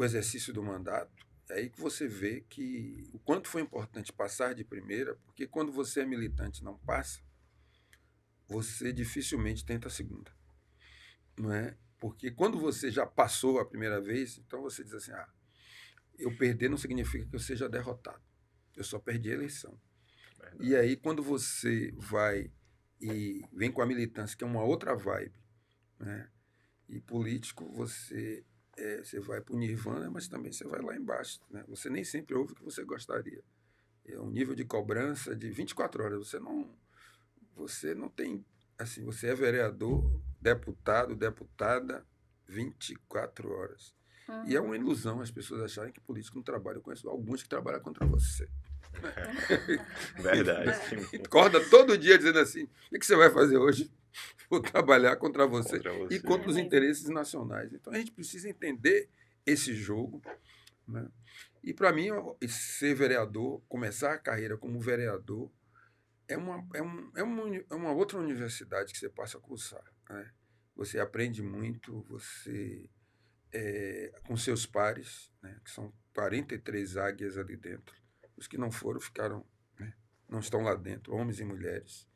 exercício do mandato, é aí que você vê que o quanto foi importante passar de primeira, porque quando você é militante e não passa, você dificilmente tenta a segunda. Não é? Porque quando você já passou a primeira vez, então você diz assim, eu perder não significa que eu seja derrotado. Eu só perdi a eleição. Verdade. E aí, quando você vai e vem com a militância, que é uma outra vibe, né? E político, você vai para o nirvana, mas também você vai lá embaixo. Né? Você nem sempre ouve o que você gostaria. É um nível de cobrança de 24 horas. Você não tem... Assim, você é vereador, deputado, deputada, 24 horas. E é uma ilusão as pessoas acharem que político não trabalha. Eu conheço alguns que trabalham contra você. Verdade. Acorda todo dia dizendo assim, o que você vai fazer hoje? Vou trabalhar contra você e contra os interesses nacionais. Então, a gente precisa entender esse jogo. Né? E, para mim, ser vereador, começar a carreira como vereador, é uma outra universidade que você passa a cursar. Né? Você aprende muito, você com seus pares, né? Que são 43 águias ali dentro. Os que não foram ficaram, né? Não estão lá dentro, homens e mulheres.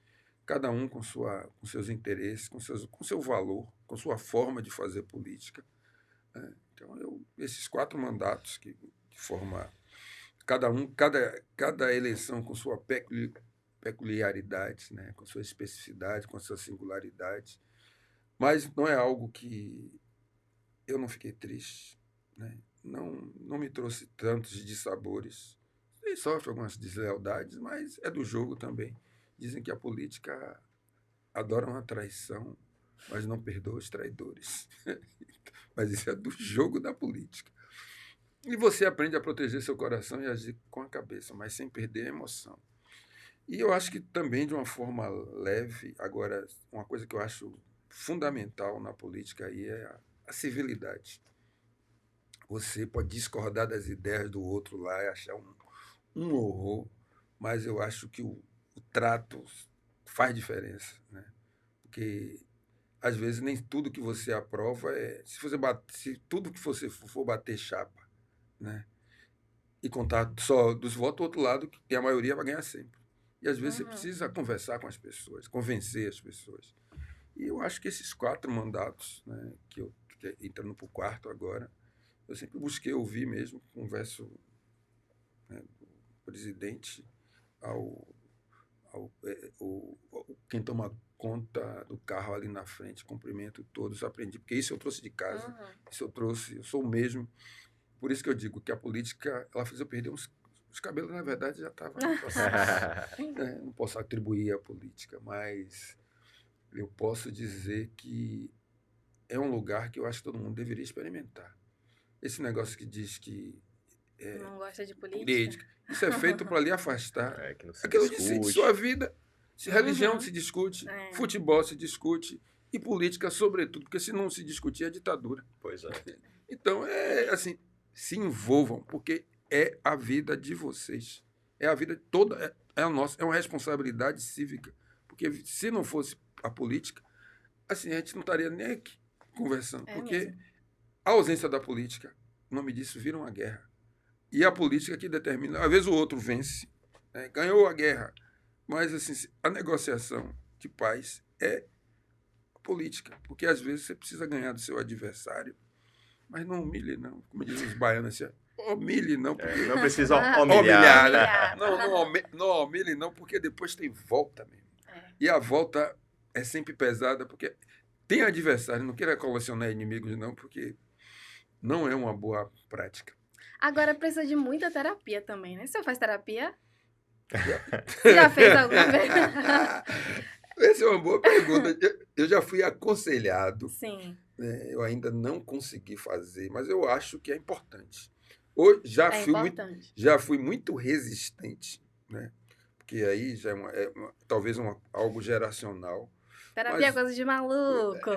Cada um com seus interesses, com seu valor, com sua forma de fazer política. Né? Então, esses 4 mandatos que formam cada eleição com sua peculiaridade, né? Com sua especificidade, com sua singularidade. Mas não é algo que eu não fiquei triste, né? Não me trouxe tantos dissabores. E sofre algumas deslealdades, mas é do jogo também. Dizem que a política adora uma traição, mas não perdoa os traidores. Mas isso é do jogo da política. E você aprende a proteger seu coração e agir com a cabeça, mas sem perder a emoção. E eu acho que também de uma forma leve, agora, uma coisa que eu acho fundamental na política aí é a civilidade. Você pode discordar das ideias do outro lá e achar um horror, mas eu acho que o trato faz diferença, né? Porque às vezes nem tudo que você aprova se tudo que você for bater chapa, né? E contar só dos votos, o outro lado, que a maioria vai ganhar sempre. E às vezes você precisa conversar com as pessoas, convencer as pessoas. E eu acho que esses 4 mandatos, né, entrando para o 4º agora, eu sempre busquei ouvir mesmo, converso, né, do presidente quem toma conta do carro ali na frente, cumprimento todos, aprendi, porque isso eu trouxe de casa, isso eu sou o mesmo. Por isso que eu digo que a política, ela fez eu perder Os cabelos, na verdade, já estavam. Não posso atribuir à política, mas eu posso dizer que é um lugar que eu acho que todo mundo deveria experimentar. Esse negócio que diz que Não gosta de política? política, isso é feito para lhe afastar. Que não se Aquilo de discute. sua vida, se religião se discute, É. futebol se discute e política sobretudo, porque se não se discutir é ditadura. Pois é. Então, assim, se envolvam, porque é a vida de vocês. É a vida toda, é a nossa, é uma responsabilidade cívica. Porque se não fosse a política, assim, a gente não estaria nem aqui conversando. Porque mesmo. a ausência da política, o nome disso vira uma guerra. E a política que determina, às vezes o outro vence, né? Ganhou a guerra, mas assim, a negociação de paz é política, porque às vezes você precisa ganhar do seu adversário, mas não humilhe não, como dizem os baianos assim, humilhe não, porque Não precisa humilhar, humilhar. né? Não humilhe não, porque depois tem volta mesmo. E a volta é sempre pesada, porque tem adversário, não queira colecionar inimigos não, porque não é uma boa prática. Agora precisa de muita terapia também, né? Você faz terapia? Você já fez alguma vez? Essa é uma boa pergunta. Eu já fui aconselhado, Sim. né? Eu ainda não consegui fazer, mas eu acho que é importante. Hoje É importante. já fui muito resistente, né? Porque aí já talvez algo geracional. Terapia é Mas- coisa de maluco.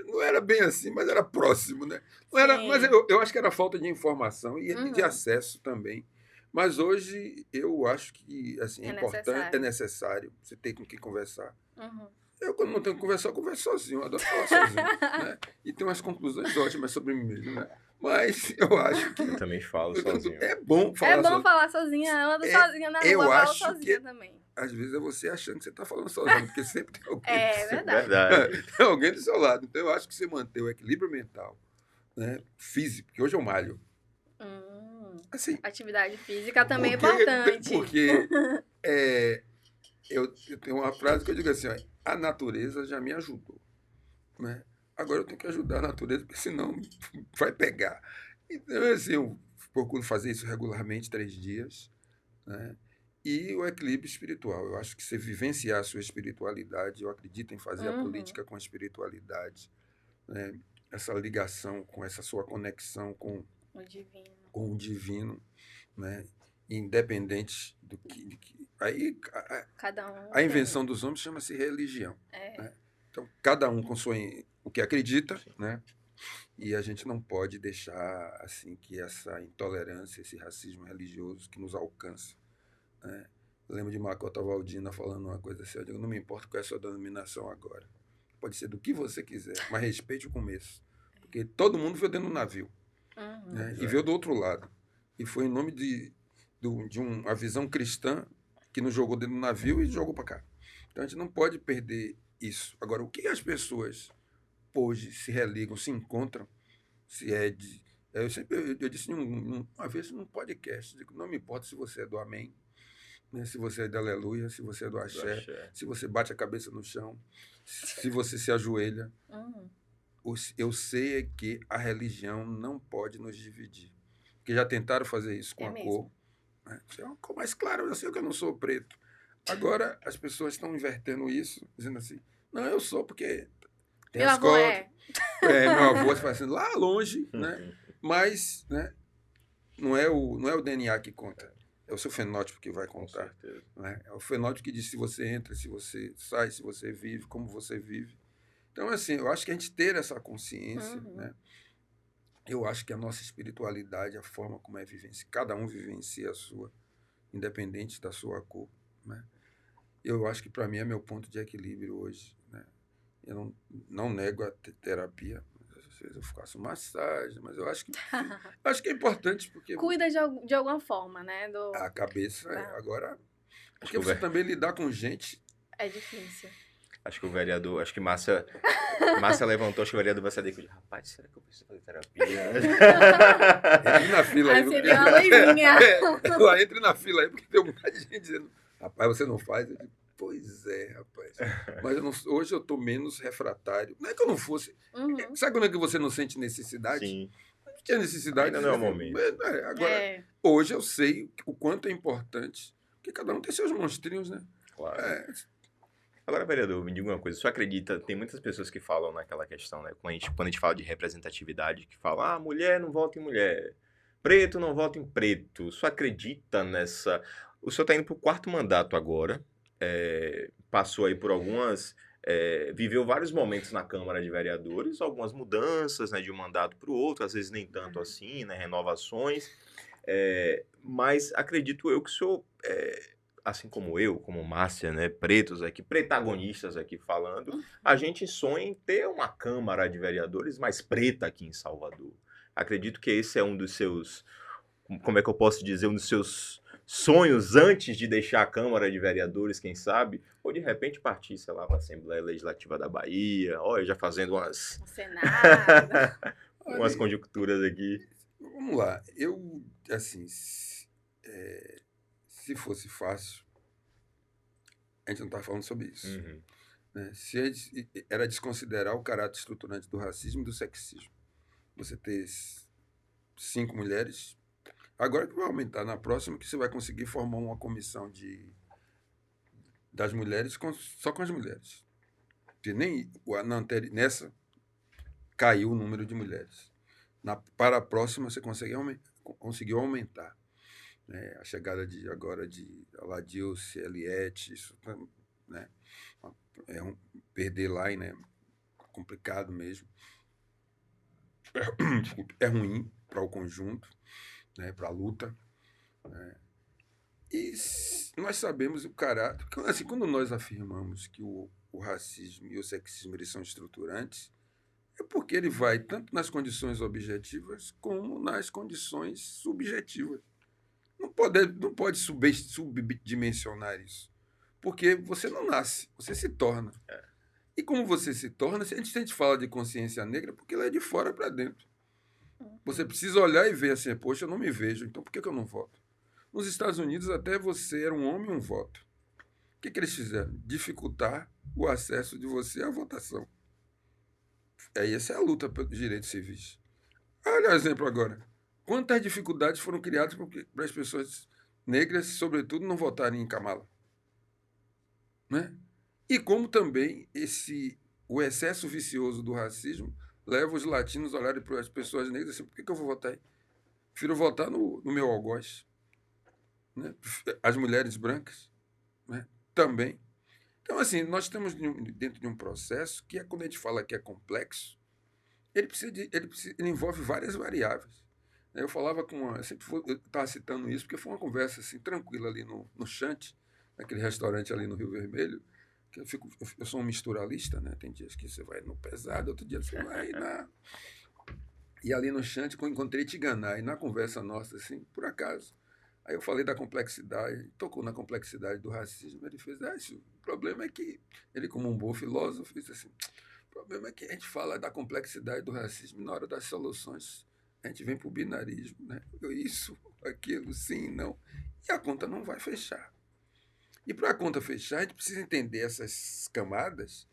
Não era bem assim, mas era próximo, né? Não era, Sim. mas eu acho que era falta de informação e de acesso também. Mas hoje eu acho que assim, é importante, necessário. é necessário você ter com quem conversar. Uhum. Eu, quando não tenho que conversar, eu converso sozinho, eu adoro falar sozinho. Né? E tem umas conclusões ótimas sobre mim mesmo. Né? Mas eu acho que Eu também falo sozinho. é bom falar É bom sozinho. falar sozinha, eu ando sozinha na rua, eu eu falo acho sozinha que- também. Às vezes é você achando que você está falando sozinho, porque sempre tem alguém, É verdade. Verdade. tem alguém do seu lado. Então eu acho que você manter o equilíbrio mental, né, físico, porque hoje eu malho. Assim, Atividade física também é porque- importante. Porque eu tenho uma frase que eu digo assim, ó, a natureza já me ajudou. Né? Agora eu tenho que ajudar a natureza, porque senão vai pegar. Então, assim, eu procuro fazer isso regularmente, 3 dias. Né? E o equilíbrio espiritual. Eu acho que você vivenciar a sua espiritualidade, eu acredito em fazer a política com a espiritualidade. Né? Essa ligação, com essa sua conexão com O divino. o divino, né? Independente do que. Aí Cada um. a invenção dos homens chama-se religião. É. Né? Então, cada um com o que acredita, né? E a gente não pode deixar assim que essa intolerância, esse racismo religioso que nos alcança. Né? Eu lembro de Macota Valdina falando uma coisa assim, eu digo, não me importa qual é a sua denominação agora. Pode ser do que você quiser, mas respeite o começo. Porque todo mundo veio dentro do navio. Né? E veio do outro lado. E foi em nome de uma visão cristã que nos jogou dentro do navio e jogou para cá. Então a gente não pode perder isso. Agora, o que as pessoas hoje se religam, se encontram, se é de... Eu disse uma vez num podcast, digo, não me importa se você é do amém, né? Se você é do aleluia, se você é do axé, se você bate a cabeça no chão, se você se ajoelha. Eu sei que a religião não pode nos dividir. Porque já tentaram fazer isso com a cor. Né? É uma cor mais clara, eu sei que eu não sou preto. Agora, as pessoas estão invertendo isso, dizendo assim, não, eu sou porque tem Meu as avô cotas. Meu avô se faz assim, lá longe, né? Mas né? Não é o DNA que conta. É o seu fenótipo que vai contar. Né? É o fenótipo que diz se você entra, se você sai, se você vive, como você vive. Então, assim, eu acho que a gente ter essa consciência, né? Eu acho que a nossa espiritualidade, a forma como é vivenciada, cada um vivencia a sua, independente da sua cor, né? Eu acho que para mim é meu ponto de equilíbrio hoje, né? Eu não nego a terapia, às vezes eu faço massagem, mas eu acho que é importante porque Cuida de alguma forma, né? a cabeça agora, porque que você também lidar com gente é difícil. Acho que o vereador, acho que Márcia levantou, acho que o vereador vai sair daqui. Rapaz, será que eu preciso fazer terapia? Entre na fila aí. Acendeu uma luzinha. Lá, entre na fila aí, porque tem um bocado de gente dizendo, rapaz, você não faz? Eu digo, pois é, rapaz. Mas hoje eu tô menos refratário. Não é que eu não fosse. Sabe quando é que você não sente necessidade? Sim. tinha necessidade. Ainda não é o momento. Agora, hoje eu sei o quanto é importante, porque cada um tem seus monstrinhos, né? Claro. Agora, vereador, me diga uma coisa. Você acredita, tem muitas pessoas que falam naquela questão, né? Quando a gente fala de representatividade, que falam, mulher não vota em mulher, preto não vota em preto. Você acredita nessa... O senhor está indo para o 4º mandato agora, passou aí por algumas... viveu vários momentos na Câmara de Vereadores, algumas mudanças, né, de um mandato para o outro, às vezes nem tanto assim, né, renovações, mas acredito eu que o senhor, assim como eu, como Márcia, né, pretos aqui, protagonistas aqui falando, a gente sonha em ter uma Câmara de Vereadores mais preta aqui em Salvador. Acredito que esse é um dos seus, como é que eu posso dizer, um dos seus sonhos antes de deixar a Câmara de Vereadores, quem sabe, ou de repente partir, sei lá, para a Assembleia Legislativa da Bahia, olha, já fazendo umas... Senado. umas conjunturas aqui. Vamos lá, eu, assim, se fosse fácil, a gente não está falando sobre isso. Uhum. Né? Era desconsiderar o caráter estruturante do racismo e do sexismo. Você ter 5 mulheres... Agora que vai aumentar na próxima, que você vai conseguir formar uma comissão das mulheres só com as mulheres. Porque nem nessa caiu o número de mulheres. Para a próxima, você conseguiu aumentar. A chegada agora de Aladilce, Eliette, isso, né? Perder lá, né? Complicado mesmo. É ruim para o conjunto. Né, para a luta. Né? E nós sabemos o caráter... Assim, quando nós afirmamos que o racismo e o sexismo eles são estruturantes, é porque ele vai tanto nas condições objetivas como nas condições subjetivas. Não pode subdimensionar isso. Porque você não nasce, você se torna. E como você se torna, se a gente fala de consciência negra, porque ela é de fora para dentro. Você precisa olhar e ver assim, poxa, eu não me vejo, então por que eu não voto? Nos Estados Unidos, até você era um homem, um voto. O que eles fizeram? Dificultar o acesso de você à votação. Essa é a luta pelos direitos civis. Olha o exemplo agora. Quantas dificuldades foram criadas para as pessoas negras, sobretudo, não votarem em Kamala? Né? E como também o excesso vicioso do racismo leva os latinos a olharem para as pessoas negras assim, por que eu vou votar aí? Prefiro votar no meu algoz. Né? As mulheres brancas, né? Também. Então, assim, nós estamos dentro de um processo que, quando a gente fala que é complexo, ele envolve várias variáveis. Eu falava eu estava citando isso, porque foi uma conversa assim, tranquila ali no Chante, naquele restaurante ali no Rio Vermelho, que eu sou um misturalista, né? Tem dias que você vai no pesado, outro dia você vai na... E ali no Chante, eu encontrei Tiganá, e na conversa nossa, assim, por acaso, aí eu falei da complexidade, tocou na complexidade do racismo, ele fez, o problema é que, ele como um bom filósofo, disse assim, o problema é que a gente fala da complexidade do racismo, e na hora das soluções, a gente vem para o binarismo, né? Isso, aquilo, sim, não, e a conta não vai fechar. E para a conta fechar, a gente precisa entender essas camadas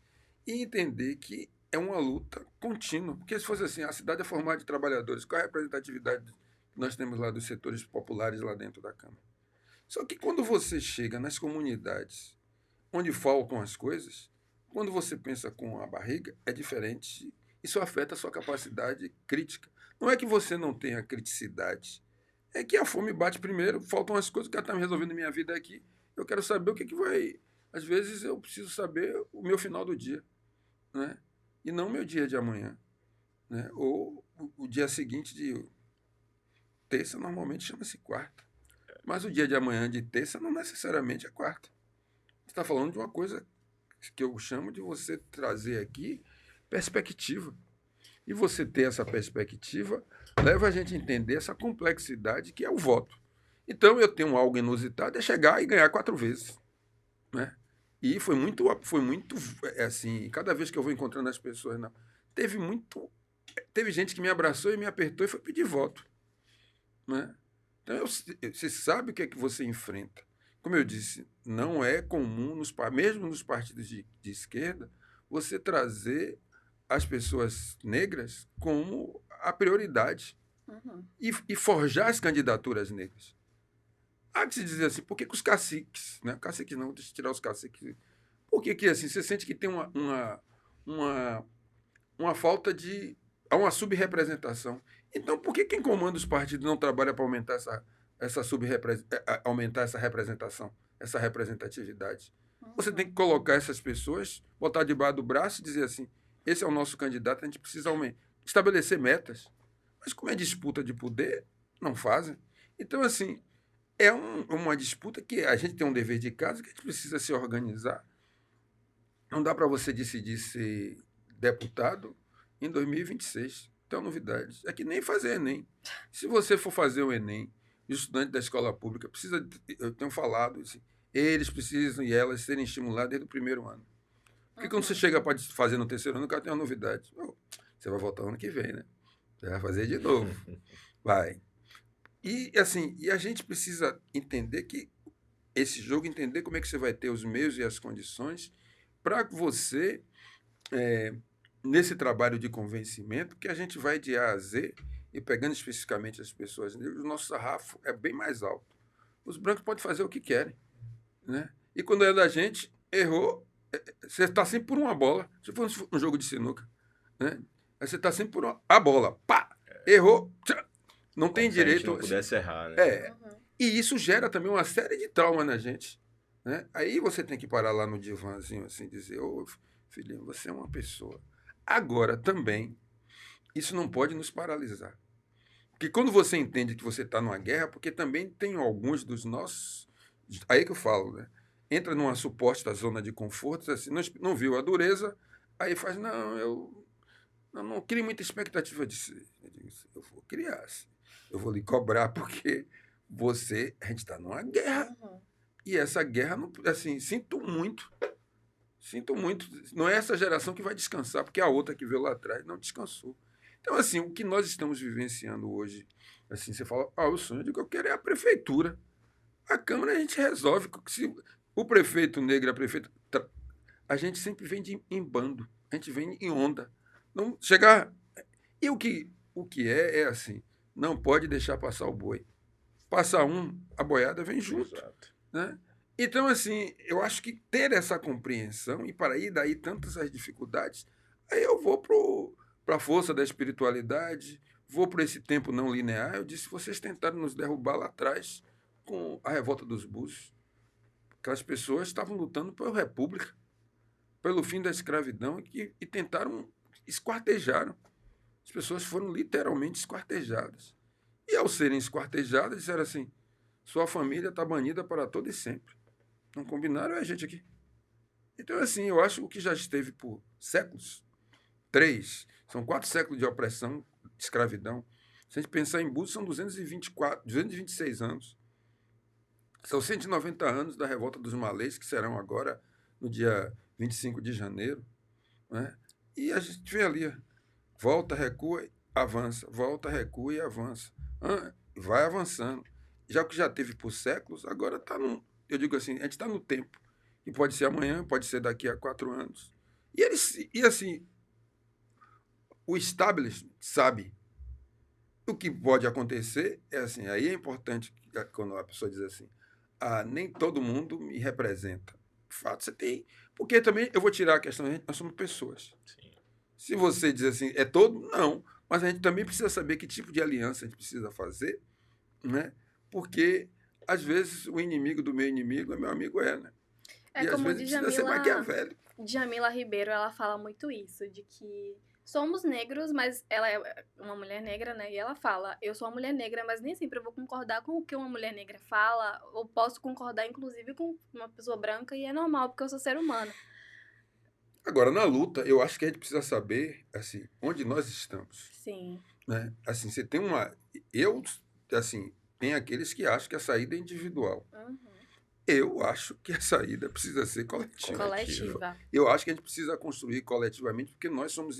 e entender que é uma luta contínua. Porque se fosse assim, a cidade é formada de trabalhadores, qual é a representatividade que nós temos lá dos setores populares lá dentro da Câmara? Só que quando você chega nas comunidades onde faltam as coisas, quando você pensa com a barriga, é diferente. Isso afeta a sua capacidade crítica. Não é que você não tenha criticidade, é que a fome bate primeiro, faltam as coisas que ela está me resolvendo na minha vida aqui. Eu quero saber o que vai... Às vezes eu preciso saber o meu final do dia, né? E não o meu dia de amanhã. Né? Ou o dia seguinte de... Terça normalmente chama-se quarta. Mas o dia de amanhã de terça não necessariamente é quarta. Você está falando de uma coisa que eu chamo de você trazer aqui perspectiva. E você ter essa perspectiva leva a gente a entender essa complexidade que é o voto. Então, eu tenho algo inusitado, é chegar e ganhar 4 vezes. Né? E foi muito assim, cada vez que eu vou encontrando as pessoas, não, teve gente que me abraçou e me apertou e foi pedir voto. Né? Então, você sabe o que é que você enfrenta. Como eu disse, não é comum, mesmo nos partidos de esquerda, você trazer as pessoas negras como a prioridade. e forjar as candidaturas negras. Há que se dizer assim, por que os caciques, né? Caciques não, deixa eu tirar os caciques. Por que assim, você sente que tem uma falta de... Há uma subrepresentação. Então, por que quem comanda os partidos não trabalha para aumentar aumentar essa representação, essa representatividade? Você tem que colocar essas pessoas, botar debaixo do braço e dizer assim, esse é o nosso candidato, a gente precisa estabelecer metas. Mas como é disputa de poder, não fazem. Então, assim, é uma disputa que a gente tem um dever de casa, que a gente precisa se organizar. Não dá para você decidir ser deputado em 2026. Então, novidades. É que nem fazer Enem. Se você for fazer o Enem, os estudantes da escola pública precisam, eu tenho falado, assim, eles precisam e elas serem estimulados desde o primeiro ano. Porque quando você chega para fazer no terceiro ano, o cara tem uma novidade. Você vai voltar ano que vem, né? Você vai fazer de novo. Vai. E, assim, a gente precisa entender que esse jogo, entender como é que você vai ter os meios e as condições para você, nesse trabalho de convencimento, que a gente vai de A a Z e pegando especificamente as pessoas negras, o nosso sarrafo é bem mais alto. Os brancos podem fazer o que querem, né? E quando é da gente, errou, você está sempre por uma bola. Se for um jogo de sinuca, né? Aí você está sempre por a bola. Pá! Errou, não tem direito. Não pudesse errar, né? E isso gera também uma série de traumas na gente, né? Aí você tem que parar lá no divãzinho assim, dizer, ô filhinho, você é uma pessoa. Agora, também, isso não pode nos paralisar. Porque quando você entende que você está numa guerra, porque também tem alguns dos nossos... Aí que eu falo, né? Entra numa suposta zona de conforto, assim, não viu a dureza, aí faz, não, eu não crio muita expectativa disso. Eu vou criar, assim. Eu vou lhe cobrar, porque a gente está numa guerra. E essa guerra, assim, sinto muito. Não é essa geração que vai descansar, porque a outra que veio lá atrás não descansou. Então, assim, o que nós estamos vivenciando hoje, assim, você fala, o sonho, eu digo, eu quero é a prefeitura. A Câmara a gente resolve. Se o prefeito negro, a prefeita, a gente sempre vem em bando, a gente vem em onda. Não chegar. E o que é assim, não pode deixar passar o boi. Passar a boiada vem junto. Exato. Né? Então, assim, eu acho que ter essa compreensão, e para ir daí tantas as dificuldades, aí eu vou para a força da espiritualidade, vou para esse tempo não linear. Eu disse, vocês tentaram nos derrubar lá atrás com a revolta dos Búzios. Aquelas pessoas estavam lutando pela república, pelo fim da escravidão, e tentaram, esquartejaram. As pessoas foram literalmente esquartejadas. E ao serem esquartejadas, disseram assim, sua família está banida para todo e sempre. Não combinaram, é a gente aqui. Então, assim, eu acho que o que já esteve por séculos, 4 séculos de opressão, de escravidão. Se a gente pensar em Búzios, são 226 anos. São 190 anos da revolta dos malês, que serão agora no dia 25 de janeiro. Né? E a gente vê ali, volta, recua, avança, volta, recua e avança. Vai avançando. Já que já teve por séculos, agora está eu digo assim, a gente está no tempo. E pode ser amanhã, pode ser daqui a 4 anos. E assim, o establishment sabe. O que pode acontecer é assim, aí é importante quando a pessoa diz assim, nem todo mundo me representa. De fato, você tem... Porque também, eu vou tirar a questão, nós somos pessoas. Sim. Se você diz assim, é todo? Não. Mas a gente também precisa saber que tipo de aliança a gente precisa fazer, né? Porque, às vezes, o inimigo do meu inimigo é meu amigo, né? É e como às vezes precisa ser maquiavélico. Djamila Ribeiro, ela fala muito isso, de que somos negros, mas ela é uma mulher negra, né? E ela fala, eu sou uma mulher negra, mas nem sempre eu vou concordar com o que uma mulher negra fala, ou posso concordar, inclusive, com uma pessoa branca, e é normal, porque eu sou ser humano. Agora, na luta, eu acho que a gente precisa saber, assim, onde nós estamos. Sim. Né? Assim, você tem tem aqueles que acham que a saída é individual. Eu acho que a saída precisa ser coletiva. Eu acho que a gente precisa construir coletivamente, porque nós somos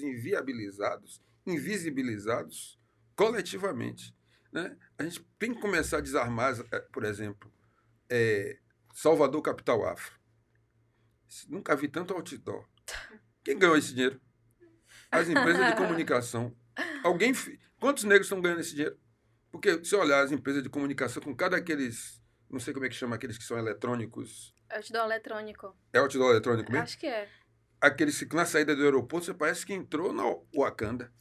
invisibilizados coletivamente. Né? A gente tem que começar a desarmar, por exemplo, Salvador Capital Afro. Nunca vi tanto outdoor. Quem ganhou esse dinheiro? As empresas de comunicação. Quantos negros estão ganhando esse dinheiro? Porque se olhar as empresas de comunicação com cada aqueles, não sei como é que chama, aqueles que são eletrônicos. Outdoor eletrônico. É outdoor eletrônico mesmo? Acho que é. Aqueles que na saída do aeroporto você parece que entrou na Wakanda.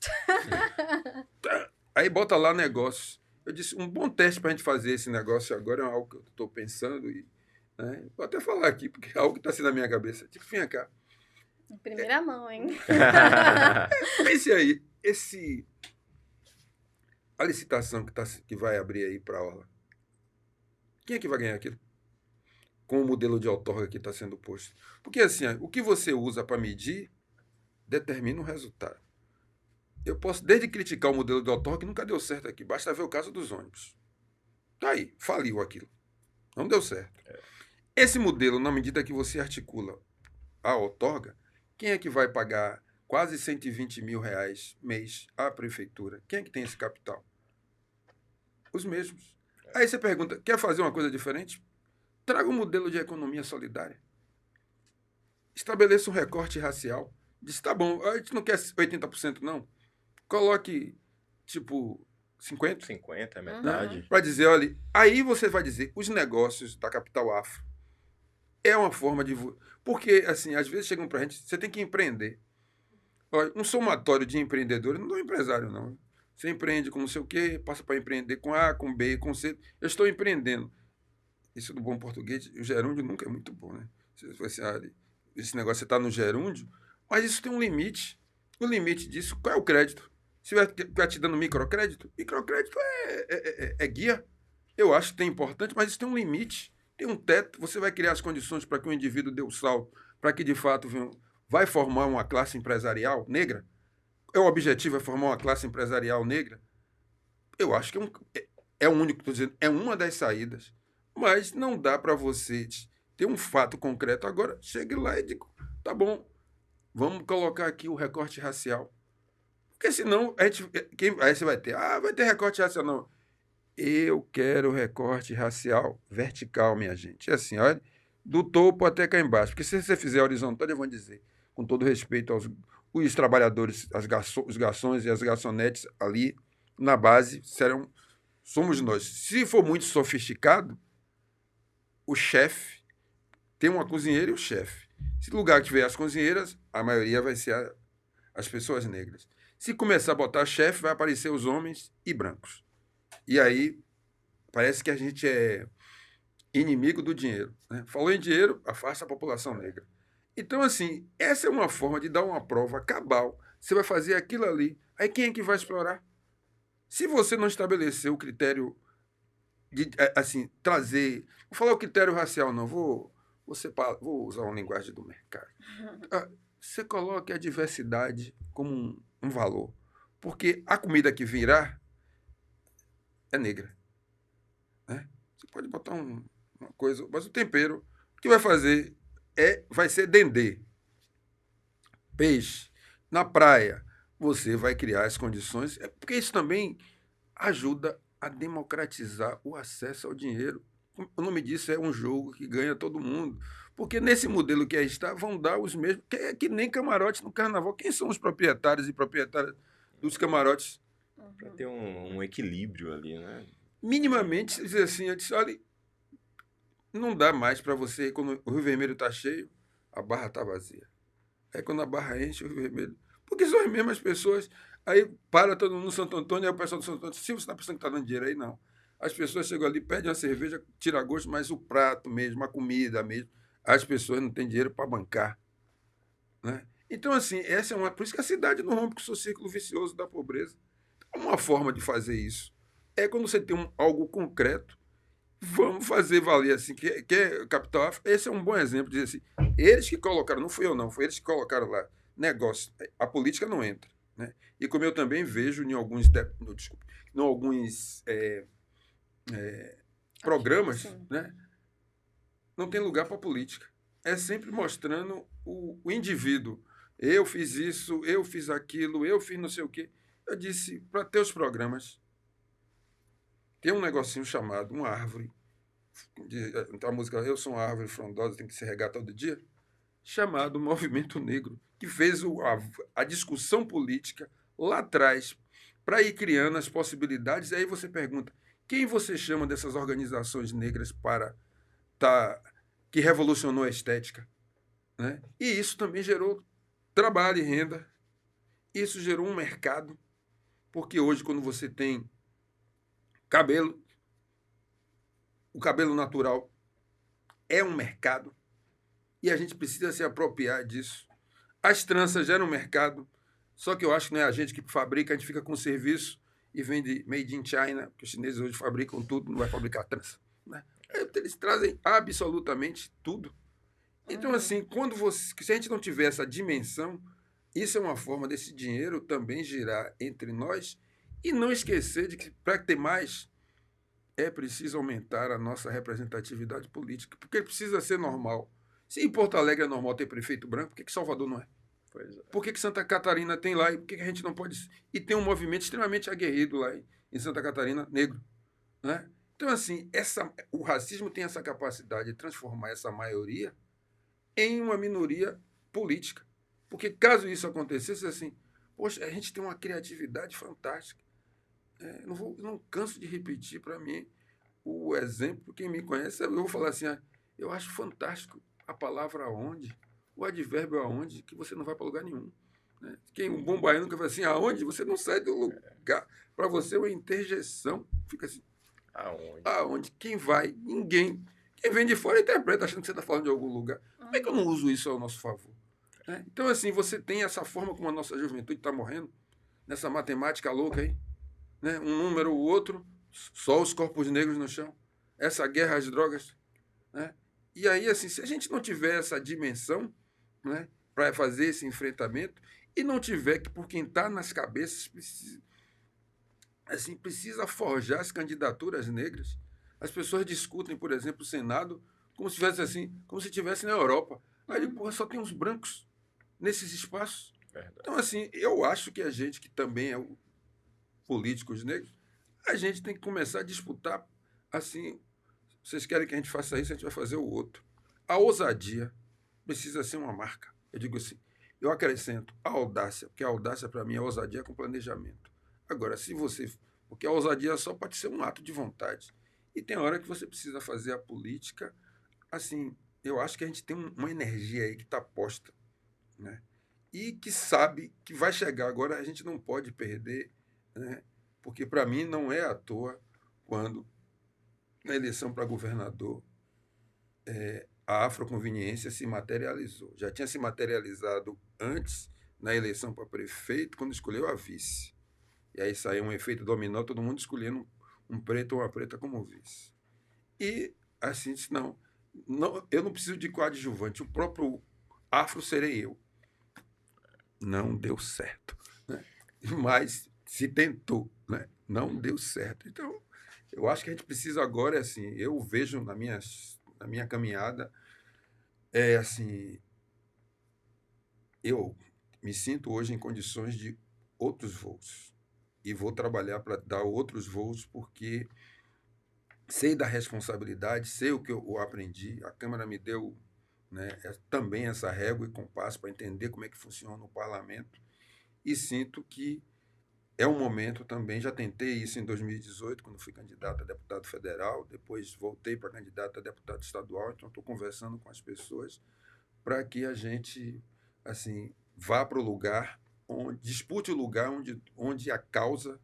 Aí bota lá negócios. Eu disse, um bom teste para a gente fazer esse negócio agora é algo que eu estou pensando e né, vou até falar aqui, porque é algo que está assim na minha cabeça. Tipo, vem cá. Em primeira mão, hein? Pense aí, a licitação que vai abrir aí para a Orla. Quem é que vai ganhar aquilo? Com o modelo de outorga que está sendo posto. Porque assim, o que você usa para medir determina o resultado. Eu posso desde criticar o modelo de outorga que nunca deu certo aqui. Basta ver o caso dos ônibus. Tá aí, faliu aquilo. Não deu certo. Esse modelo, na medida que você articula a outorga, quem é que vai pagar quase 120 mil reais mês à prefeitura? Quem é que tem esse capital? Os mesmos. Aí você pergunta, quer fazer uma coisa diferente? Traga um modelo de economia solidária. Estabeleça um recorte racial. Diz, tá bom, a gente não quer 80% não. Coloque, tipo, 50%. 50%, é metade. Para dizer, olha, aí você vai dizer, os negócios da capital afro é uma forma de... Porque, assim, às vezes chegam para a gente, você tem que empreender. Olha, um somatório de empreendedores, não é empresário, não. Você empreende com não sei o quê, passa para empreender com A, com B, com C. Eu estou empreendendo. Isso do bom português, o gerúndio nunca é muito bom, né? Você, esse negócio, você está no gerúndio, mas isso tem um limite. O limite disso, qual é o crédito? Se vai te dando microcrédito é guia. Eu acho que tem importante, mas isso tem um limite, tem um teto. Você vai criar as condições para que o indivíduo dê o salto, para que, de fato, vai formar uma classe empresarial negra? É o objetivo, é formar uma classe empresarial negra? Eu acho que é o único, estou dizendo, é uma das saídas. Mas não dá para você ter um fato concreto. Agora, chegue lá e diga, tá bom, vamos colocar aqui o recorte racial. Porque senão, aí você vai ter, vai ter recorte racial. Não, eu quero recorte racial vertical, minha gente. É assim, olha, do topo até cá embaixo. Porque se você fizer horizontal, eu vou dizer, com todo respeito aos os trabalhadores, os garçons e as garçonetes ali na base, somos nós. Se for muito sofisticado, o chefe tem uma cozinheira e o chefe. Se no lugar que tiver as cozinheiras, a maioria vai ser as pessoas negras. Se começar a botar chefe, vai aparecer os homens e brancos. E aí, parece que a gente é inimigo do dinheiro. Né? Falou em dinheiro, afasta a população negra. Então, assim, essa é uma forma de dar uma prova cabal. Você vai fazer aquilo ali. Aí quem é que vai explorar? Se você não estabelecer o critério de, assim, trazer... Vou falar o critério racial, não. Vou usar uma linguagem do mercado. Você coloque a diversidade como um valor. Porque a comida que virá é negra. Né? Você pode botar uma coisa... Mas o tempero, o que vai fazer... vai ser dendê, peixe. Na praia, você vai criar as condições, porque isso também ajuda a democratizar o acesso ao dinheiro. O nome disso é um jogo que ganha todo mundo. Porque nesse modelo que aí está, vão dar os mesmos, que nem camarote no carnaval. Quem são os proprietários e proprietárias dos camarotes? Para ter um equilíbrio ali, né? Minimamente, dizer assim, eu disse, olha, não dá mais para você, quando o Rio Vermelho está cheio, a barra está vazia. Aí quando a barra enche, o Rio Vermelho... Porque são as mesmas pessoas. Aí para todo mundo no Santo Antônio, aí o pessoal do Santo Antônio, se você está pensando que está dando dinheiro aí, não. As pessoas chegam ali, pedem uma cerveja, tira gosto, mas o prato mesmo, a comida mesmo, as pessoas não têm dinheiro para bancar. Né? Então, assim, essa é uma... Por isso que a cidade não rompe com o seu círculo vicioso da pobreza. Uma forma de fazer isso é quando você tem algo concreto. Vamos fazer valer assim, que é Capital África. Esse é um bom exemplo de dizer assim, eles que colocaram, não fui eu não, foi eles que colocaram lá, negócio, a política não entra. Né? E como eu também vejo em alguns, programas, né? Não tem lugar para política. É sempre mostrando o indivíduo. Eu fiz isso, eu fiz aquilo, eu fiz não sei o quê. Eu disse, para ter os programas, tem um negocinho chamado uma árvore, então a música Eu Sou uma Árvore Frondosa, tem que se regar todo dia, chamado Movimento Negro, que fez a discussão política lá atrás para ir criando as possibilidades. Aí você pergunta, quem você chama dessas organizações negras para que revolucionou a estética? Né? E isso também gerou trabalho e renda. Isso gerou um mercado, porque hoje, quando você tem cabelo, o cabelo natural é um mercado e a gente precisa se apropriar disso. As tranças geram um mercado, só que eu acho que não é a gente que fabrica, a gente fica com serviço e vende made in China, porque os chineses hoje fabricam tudo, não vai fabricar trança. Né? Eles trazem absolutamente tudo. Então, assim, se a gente não tiver essa dimensão, isso é uma forma desse dinheiro também girar entre nós e não esquecer de que, para ter mais, é preciso aumentar a nossa representatividade política, porque precisa ser normal. Se em Porto Alegre é normal ter prefeito branco, por que Salvador não é? Pois é. Por que Santa Catarina tem lá e por que a gente não pode... E tem um movimento extremamente aguerrido lá em Santa Catarina, negro. Né? Então, assim, o racismo tem essa capacidade de transformar essa maioria em uma minoria política. Porque caso isso acontecesse, assim, poxa, a gente tem uma criatividade fantástica. Não canso de repetir para mim o exemplo. Quem me conhece, eu vou falar assim, eu acho fantástico a palavra aonde, o advérbio aonde, que você não vai para lugar nenhum. Né? Um bom baiano que fala assim, aonde, você não sai do lugar. Para você é uma interjeição. Fica assim, aonde? Quem vai? Ninguém. Quem vem de fora interpreta achando que você está falando de algum lugar. Como é que eu não uso isso ao nosso favor? Então, assim, você tem essa forma como a nossa juventude está morrendo, nessa matemática louca aí, né? Um número ou outro, só os corpos negros no chão, essa guerra às drogas. Né? E aí, assim, se a gente não tiver essa dimensão, né, para fazer esse enfrentamento, e não tiver que, por quem está nas cabeças, precisa forjar as candidaturas negras. As pessoas discutem, por exemplo, o Senado como se tivesse assim, como se estivesse na Europa. Aí, porra, só tem uns brancos nesses espaços. Verdade. Então, assim, eu acho que a gente, que também é políticos negros, a gente tem que começar a disputar, assim, vocês querem que a gente faça isso, a gente vai fazer o outro. A ousadia precisa ser uma marca. Eu digo assim, eu acrescento a audácia, porque a audácia, para mim, é ousadia com planejamento. Agora, porque a ousadia só pode ser um ato de vontade. E tem hora que você precisa fazer a política, assim, eu acho que a gente tem uma energia aí que está posta, né? E que sabe que vai chegar. Agora, a gente não pode perder, né? Porque, para mim, não é à toa quando, na eleição para governador, a afroconveniência se materializou. Já tinha se materializado antes, na eleição para prefeito, quando escolheu a vice. E aí saiu um efeito dominó, todo mundo escolhendo um preto ou uma preta como vice. E, assim, disse, não, eu não preciso de coadjuvante, o próprio afro serei eu. Não deu certo. Né? Mas se tentou, né? Não deu certo. Então, eu acho que a gente precisa agora, assim, eu vejo na minha caminhada, assim, eu me sinto hoje em condições de outros voos. E vou trabalhar para dar outros voos, porque sei da responsabilidade, sei o que eu aprendi. A Câmara me deu, né, também essa régua e compasso para entender como é que funciona o parlamento. E sinto que é um momento também, já tentei isso em 2018, quando fui candidato a deputado federal, depois voltei para candidato a deputado estadual, então estou conversando com as pessoas para que a gente, assim, vá para o lugar, dispute o lugar onde a causa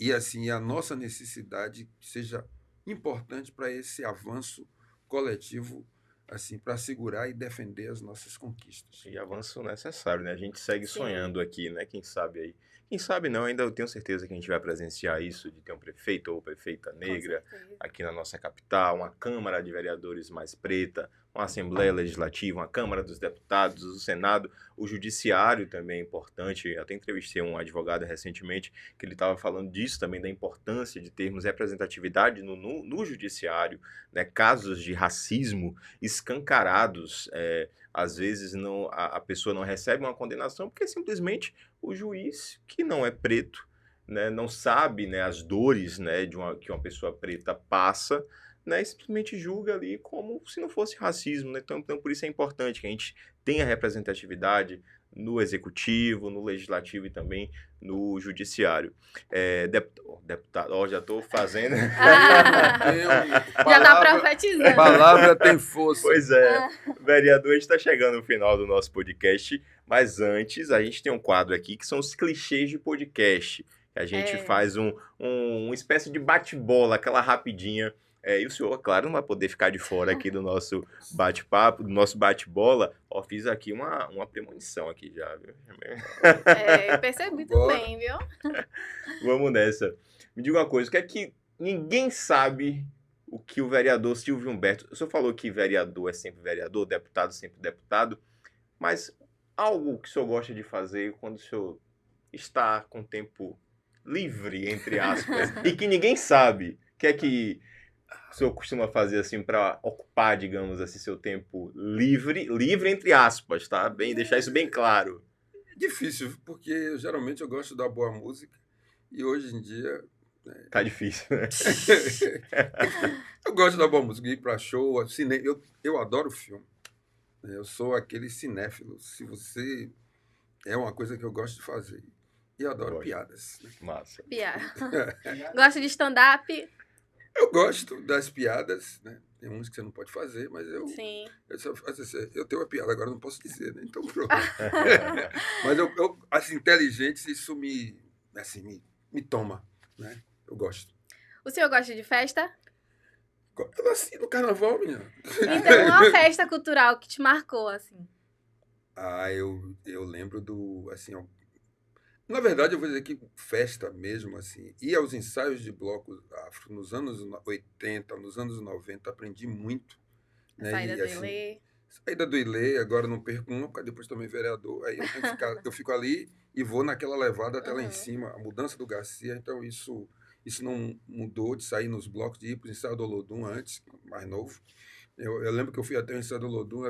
e, assim, a nossa necessidade seja importante para esse avanço coletivo, assim, para assegurar e defender as nossas conquistas. E avanço necessário, né? A gente segue Sim. sonhando aqui, né? Quem sabe aí. Quem sabe não, ainda eu tenho certeza que a gente vai presenciar isso, de ter um prefeito ou prefeita negra aqui na nossa capital, uma Câmara de Vereadores mais preta, uma Assembleia Legislativa, uma Câmara dos Deputados, o Senado, o Judiciário também é importante. Eu até entrevistei um advogado recentemente que ele estava falando disso também, da importância de termos representatividade no Judiciário, né? Casos de racismo escancarados, às vezes a pessoa não recebe uma condenação porque simplesmente o juiz, que não é preto, né, não sabe, né, as dores, né, que uma pessoa preta passa, né, e simplesmente julga ali como se não fosse racismo. Né? Então, por isso é importante que a gente tenha representatividade no executivo, no legislativo e também no judiciário. Deputado, ó, já estou fazendo. Já está profetizando. Palavra tem força. Pois é, vereador, a gente está chegando no final do nosso podcast, mas antes a gente tem um quadro aqui que são os clichês de podcast. A gente faz uma espécie de bate-bola, aquela rapidinha. E o senhor, claro, não vai poder ficar de fora aqui do nosso bate-papo, do nosso bate-bola. Ó, fiz aqui uma premonição aqui já, viu? Percebi também, viu? Vamos nessa. Me diga uma coisa, o que é que ninguém sabe o que o vereador Silvio Humberto... O senhor falou que vereador é sempre vereador, deputado sempre deputado, mas algo que o senhor gosta de fazer quando o senhor está com tempo livre, entre aspas, e que ninguém sabe, o que é que o senhor costuma fazer assim para ocupar, digamos assim, seu tempo livre entre aspas, tá? Deixar isso bem claro. É difícil, porque geralmente eu gosto da boa música e hoje em dia... Tá difícil, né? Eu gosto da boa música, ir para show, cinema. Eu adoro filme. Eu sou aquele cinéfilo. Se você... É uma coisa que eu gosto de fazer. E eu adoro piadas. Massa. Piada. Gosta de stand-up? Eu gosto das piadas, né? Tem uns que você não pode fazer, mas eu... Sim. Eu tenho uma piada, agora não posso dizer, né? Então pronto. Mas as inteligentes, isso me toma, né? Eu gosto. O senhor gosta de festa? Eu nasci no carnaval, menina. Então, uma festa cultural que te marcou, assim. Eu lembro assim, na verdade, eu vou dizer que festa mesmo, assim, ir aos ensaios de bloco afro nos anos 80, nos anos 90, aprendi muito. Né? Saída do Ilê. Saída do Ilê, agora não perco uma, porque depois também vereador. Aí eu fico ali e vou naquela levada até lá em cima, a mudança do Garcia, então isso não mudou de sair nos blocos, de ir para o ensaio do Olodum antes, mais novo. Eu lembro que eu fui até o ensaio do Olodum,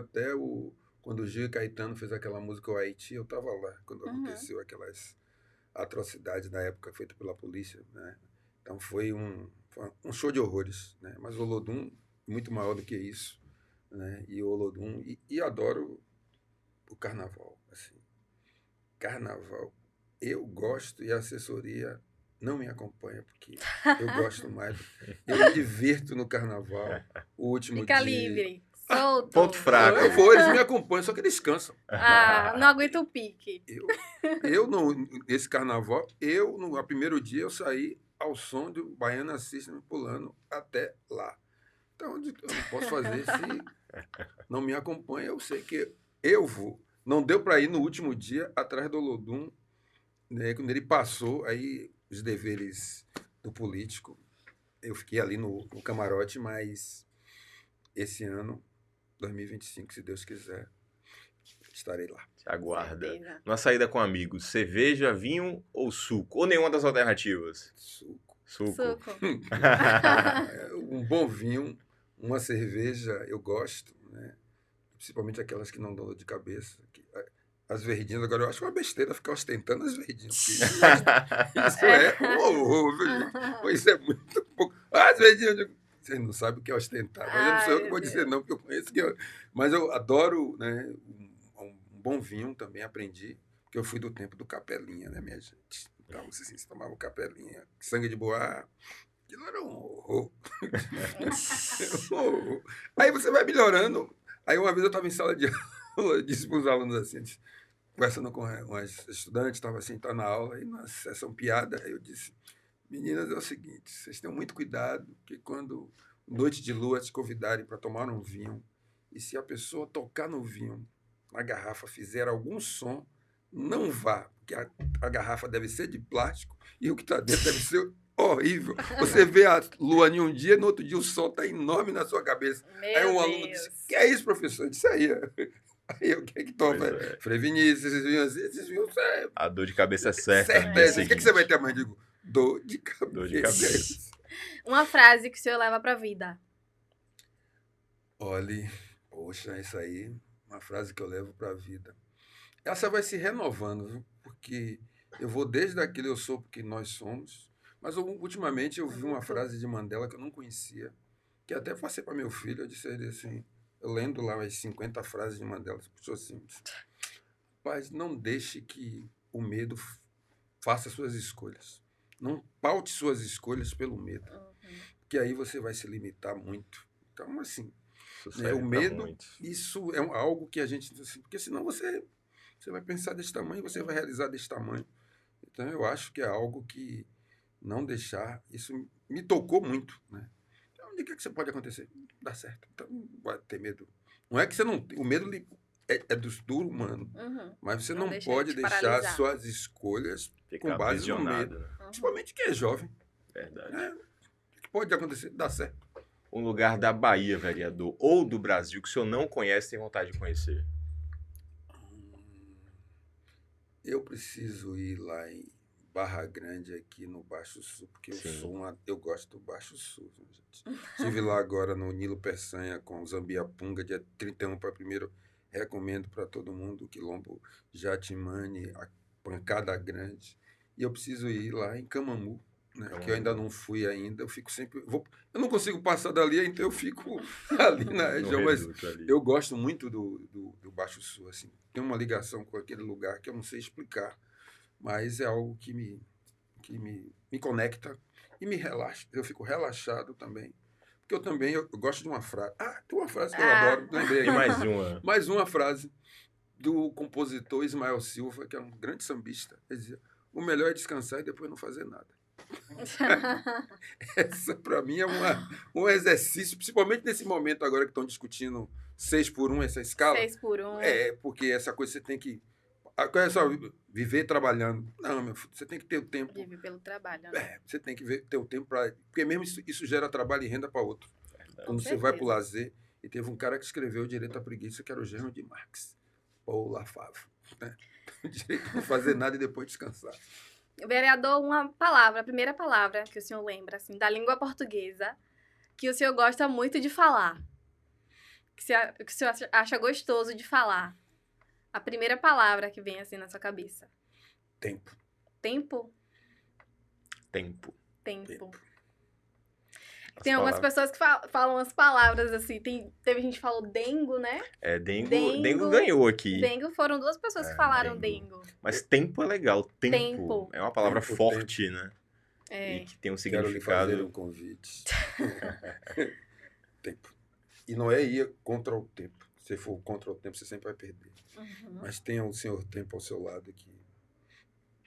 quando o Gil Caetano fez aquela música O Haiti, eu estava lá, quando aconteceu aquelas atrocidades da época feita pela polícia, né? Então foi um show de horrores, né? Mas o Olodum, muito maior do que isso, né? E o Olodum, e adoro o carnaval, assim. Carnaval, eu gosto e a assessoria não me acompanha, porque eu gosto mais. Eu me divirto no carnaval, o último Fica dia. livre, solto. Ponto fraco. Eu vou, eles me acompanham, só que eles cansam. Não aguento o pique. Esse carnaval, no primeiro dia, eu saí ao som do Baiana System pulando até lá. Então, eu não posso fazer se não me acompanha. Eu sei que eu vou. Não deu para ir no último dia atrás do Olodum, né? Quando ele passou, aí os deveres do político, eu fiquei ali no camarote, mas esse ano, 2025, se Deus quiser, estarei lá. Aguarda. Certeza. Numa saída com amigos, cerveja, vinho ou suco? Ou nenhuma das alternativas? Suco. Um bom vinho, uma cerveja, eu gosto, né? Principalmente aquelas que não dão dor de cabeça. As verdinhas, agora eu acho uma besteira ficar ostentando as verdinhas. Isso é um horror, viu, gente? Pois é muito pouco. As verdinhas, você não sabe o que é ostentar. Mas eu não sou eu que vou dizer não, porque eu conheço Mas eu adoro, né, um bom vinho também, aprendi, porque eu fui do tempo do Capelinha, né, minha gente? Então, você tomava Capelinha, sangue de boa, aquilo era um horror. Aí você vai melhorando. Aí uma vez eu estava em sala de aula, eu disse para os alunos assim, conversando com umas estudantes, estava assim, na aula, e na sessão piada, aí eu disse, meninas, é o seguinte, vocês tenham muito cuidado, que quando noite de lua te convidarem para tomar um vinho, e se a pessoa tocar no vinho, na garrafa, fizer algum som, não vá, porque a garrafa deve ser de plástico e o que está dentro deve ser horrível. Você vê a lua em um dia, no outro dia o sol está enorme na sua cabeça. Meu aí um aluno disse, que é isso, professor? Eu disse, aí eu, o que é que toma? Falei, Vinícius, esses vinhos... A dor de cabeça é certa. Certeza. O que você vai ter amanhã? Digo, dor de cabeça. Dor de cabeça. Uma frase que o senhor leva para a vida. Olhe, poxa, isso aí, uma frase que eu levo para a vida. Essa vai se renovando, viu? Porque eu vou desde aquele eu sou porque nós somos, mas ultimamente eu vi uma frase de Mandela que eu não conhecia, que até passei para meu filho, eu disse assim, eu lendo lá as 50 frases de Mandela, puxou assim, Rapaz, não deixe que o medo faça suas escolhas. Não paute suas escolhas pelo medo, porque aí você vai se limitar muito. Então, assim, o medo, isso é algo que a gente... Assim, porque senão você vai pensar desse tamanho, você vai realizar desse tamanho. Então, eu acho que é algo que não deixar... Isso me tocou muito, né? Então, o que você pode acontecer? Dá certo. Então, não vai ter medo. Não é que você não... O medo é do humano, mas você não pode deixar suas escolhas com base no medo. Principalmente quem é jovem. Verdade. O que pode acontecer? Dá certo. Um lugar da Bahia, vereador, ou do Brasil, que o senhor não conhece, tem vontade de conhecer? Eu preciso ir lá em Barra Grande, aqui no Baixo Sul, porque eu gosto do Baixo Sul. Gente. Estive lá agora no Nilo Peçanha com o Zambiapunga, dia 31 para 1º. Recomendo para todo mundo o Quilombo Jatimane, a Pancada Grande. E eu preciso ir lá em Camamu, né, que eu ainda não fui ainda. Eu fico sempre... eu não consigo passar dali, então eu fico ali na região. Mas eu gosto muito do Baixo Sul. Assim. Tem uma ligação com aquele lugar que eu não sei explicar, mas é algo que me conecta e me relaxa. Eu fico relaxado também. Porque eu gosto de uma frase. Tem uma frase que eu adoro, lembrei aí. Mais uma. Mais uma frase do compositor Ismael Silva, que é um grande sambista. Ele dizia: o melhor é descansar e depois não fazer nada. Essa, para mim, é um exercício, principalmente nesse momento agora que estão discutindo 6x1, essa escala. 6x1. Porque essa coisa você tem que... É só viver trabalhando. Não, meu filho, você tem que ter o tempo. Viver pelo trabalho. Né? Você tem que ter o tempo para... Porque mesmo isso gera trabalho e renda para outro. Quando você vai para o lazer, e teve um cara que escreveu o Direito à Preguiça, que era o genro de Marx, ou Lafave. Né? O direito de não fazer nada e depois descansar. Vereador, a primeira palavra que o senhor lembra, assim, da língua portuguesa, que o senhor gosta muito de falar, que o senhor acha gostoso de falar. A primeira palavra que vem assim na sua cabeça. Tempo. Tempo? Tempo. Tem algumas pessoas que falam as palavras assim. Teve gente que falou dengo, né? Dengo ganhou aqui. Dengo foram 2 pessoas que falaram dengo. Mas tempo é legal. Tempo. É uma palavra forte, né? E que tem um significado. Quero lhe fazer um convite. Tempo. E não é ir contra o tempo. Se for contra o tempo, você sempre vai perder. Mas tenha o senhor tempo ao seu lado que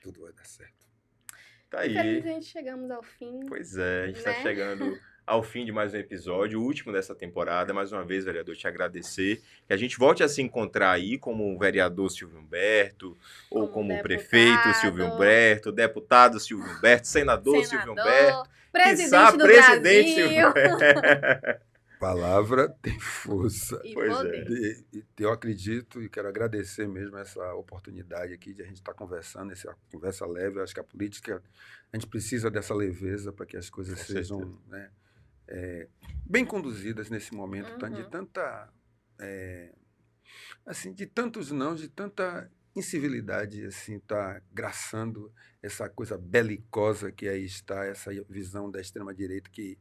tudo vai dar certo. Tá aí. Infelizmente chegamos ao fim. Pois é, a gente está chegando ao fim de mais um episódio, o último dessa temporada. Mais uma vez, vereador, te agradecer. Que a gente volte a se encontrar aí como o vereador Silvio Humberto, ou como o prefeito Silvio Humberto, deputado Silvio Humberto, senador Silvio Humberto, presidente do Brasil. Silvio Humberto. Palavra tem força. E poder. Eu acredito e quero agradecer mesmo essa oportunidade aqui de a gente estar conversando, essa conversa leve. Eu acho que a política, a gente precisa dessa leveza para que as coisas sejam, né, bem conduzidas nesse momento de tanta, assim, de tantos não, de tanta incivilidade, assim, está graçando essa coisa belicosa que aí está, essa visão da extrema-direita que,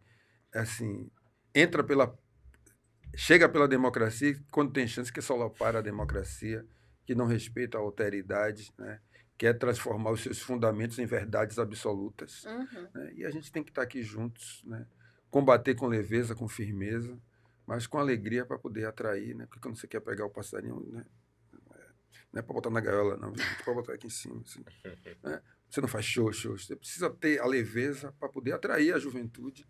assim, chega pela democracia, quando tem chance que solapara a democracia, que não respeita a alteridade, né? Quer transformar os seus fundamentos em verdades absolutas. Né? E a gente tem que estar aqui juntos, né? Combater com leveza, com firmeza, mas com alegria para poder atrair, né? Porque quando você quer pegar o passarinho, né? Não é para botar na gaiola, não, é para botar aqui em cima. Assim, né? Você não faz show. Você precisa ter a leveza para poder atrair a juventude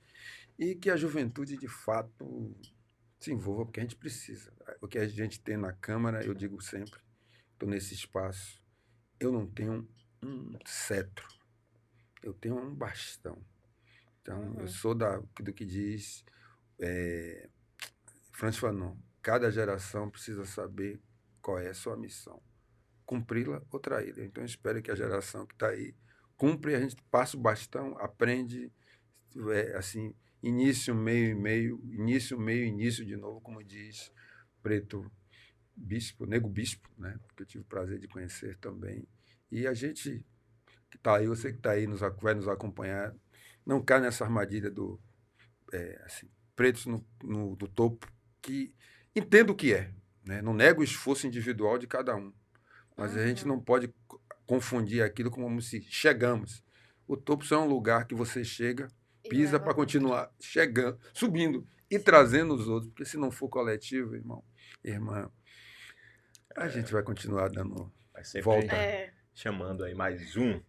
e que a juventude, de fato, se envolva, porque a gente precisa. O que a gente tem na Câmara, eu digo sempre, estou nesse espaço, eu não tenho um cetro, eu tenho um bastão. Então, eu sou do que diz Frantz Fanon, cada geração precisa saber qual é a sua missão, cumpri-la ou traí-la. Então, eu espero que a geração que está aí cumpre, a gente passa o bastão, aprende, assim, início, meio e meio, início de novo, como diz Preto Bispo, Nego Bispo, né? Que eu tive o prazer de conhecer também. E a gente que está aí, você que está aí, vai nos acompanhar, não cai nessa armadilha do assim, pretos no topo, que entenda o que é, né? Não nega o esforço individual de cada um, Mas a gente não pode confundir aquilo como se chegamos. O topo só é um lugar que você chega, pisa para continuar chegando, subindo e trazendo os outros. Porque se não for coletivo, irmão, irmã, a gente vai continuar dando volta. Chamando aí mais um.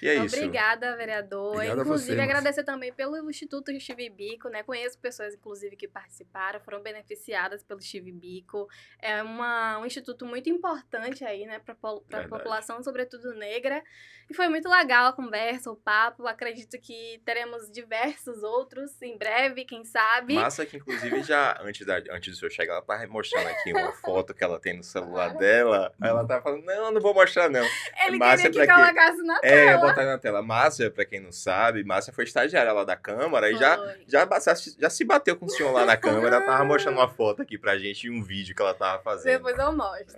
E é isso. Obrigada, vereador. Obrigado inclusive, você, agradecer também pelo Instituto Steve Biko, né? Conheço pessoas, inclusive, que participaram, foram beneficiadas pelo Steve Biko. É um instituto muito importante aí, né? Para a população, sobretudo negra. E foi muito legal a conversa, o papo. Acredito que teremos diversos outros em breve, quem sabe. Massa que, inclusive, já antes do senhor chegar, ela tá mostrando aqui uma foto que ela tem no celular dela. Aí ela tá falando, não vou mostrar, não. Ele queria que colocasse na tela. Botar na tela. Márcia, pra quem não sabe, Márcia foi estagiária lá da Câmara e já se bateu com o senhor lá na Câmara. Ela tava mostrando uma foto aqui pra gente e um vídeo que ela tava fazendo. Depois eu mostro.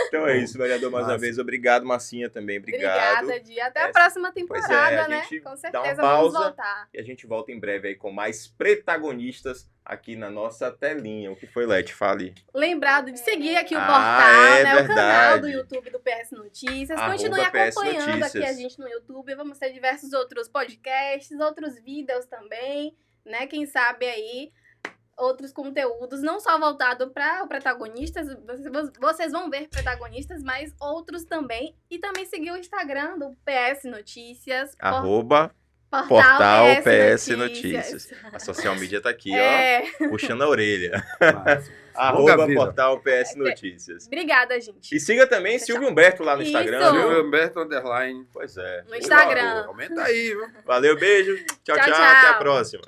Então é isso, vereador, mais uma vez. Obrigado, Marcinha, também. Obrigado. Obrigada, Di. Até a próxima temporada, né? Com certeza dá uma pausa, vamos voltar. E a gente volta em breve aí com mais protagonistas aqui na nossa telinha. O que foi, Leti? Fale. Lembrado de seguir aqui o portal, né? Verdade. O canal do YouTube do PS Notícias. Continue acompanhando PS aqui a gente no YouTube. Vamos ter diversos outros podcasts, outros vídeos também, né? Quem sabe aí outros conteúdos, não só voltado para protagonistas, vocês vão ver protagonistas, mas outros também. E também seguir o Instagram do PS Notícias. Portal PS Notícias. A social media tá aqui, ó, puxando a orelha. Portal PS Notícias. Obrigada, gente. E siga também Silvio Humberto lá no Instagram. Silvio Humberto _. Pois é. No Instagram. Aumenta aí, viu? Valeu, beijo. Tchau, tchau. Até a próxima.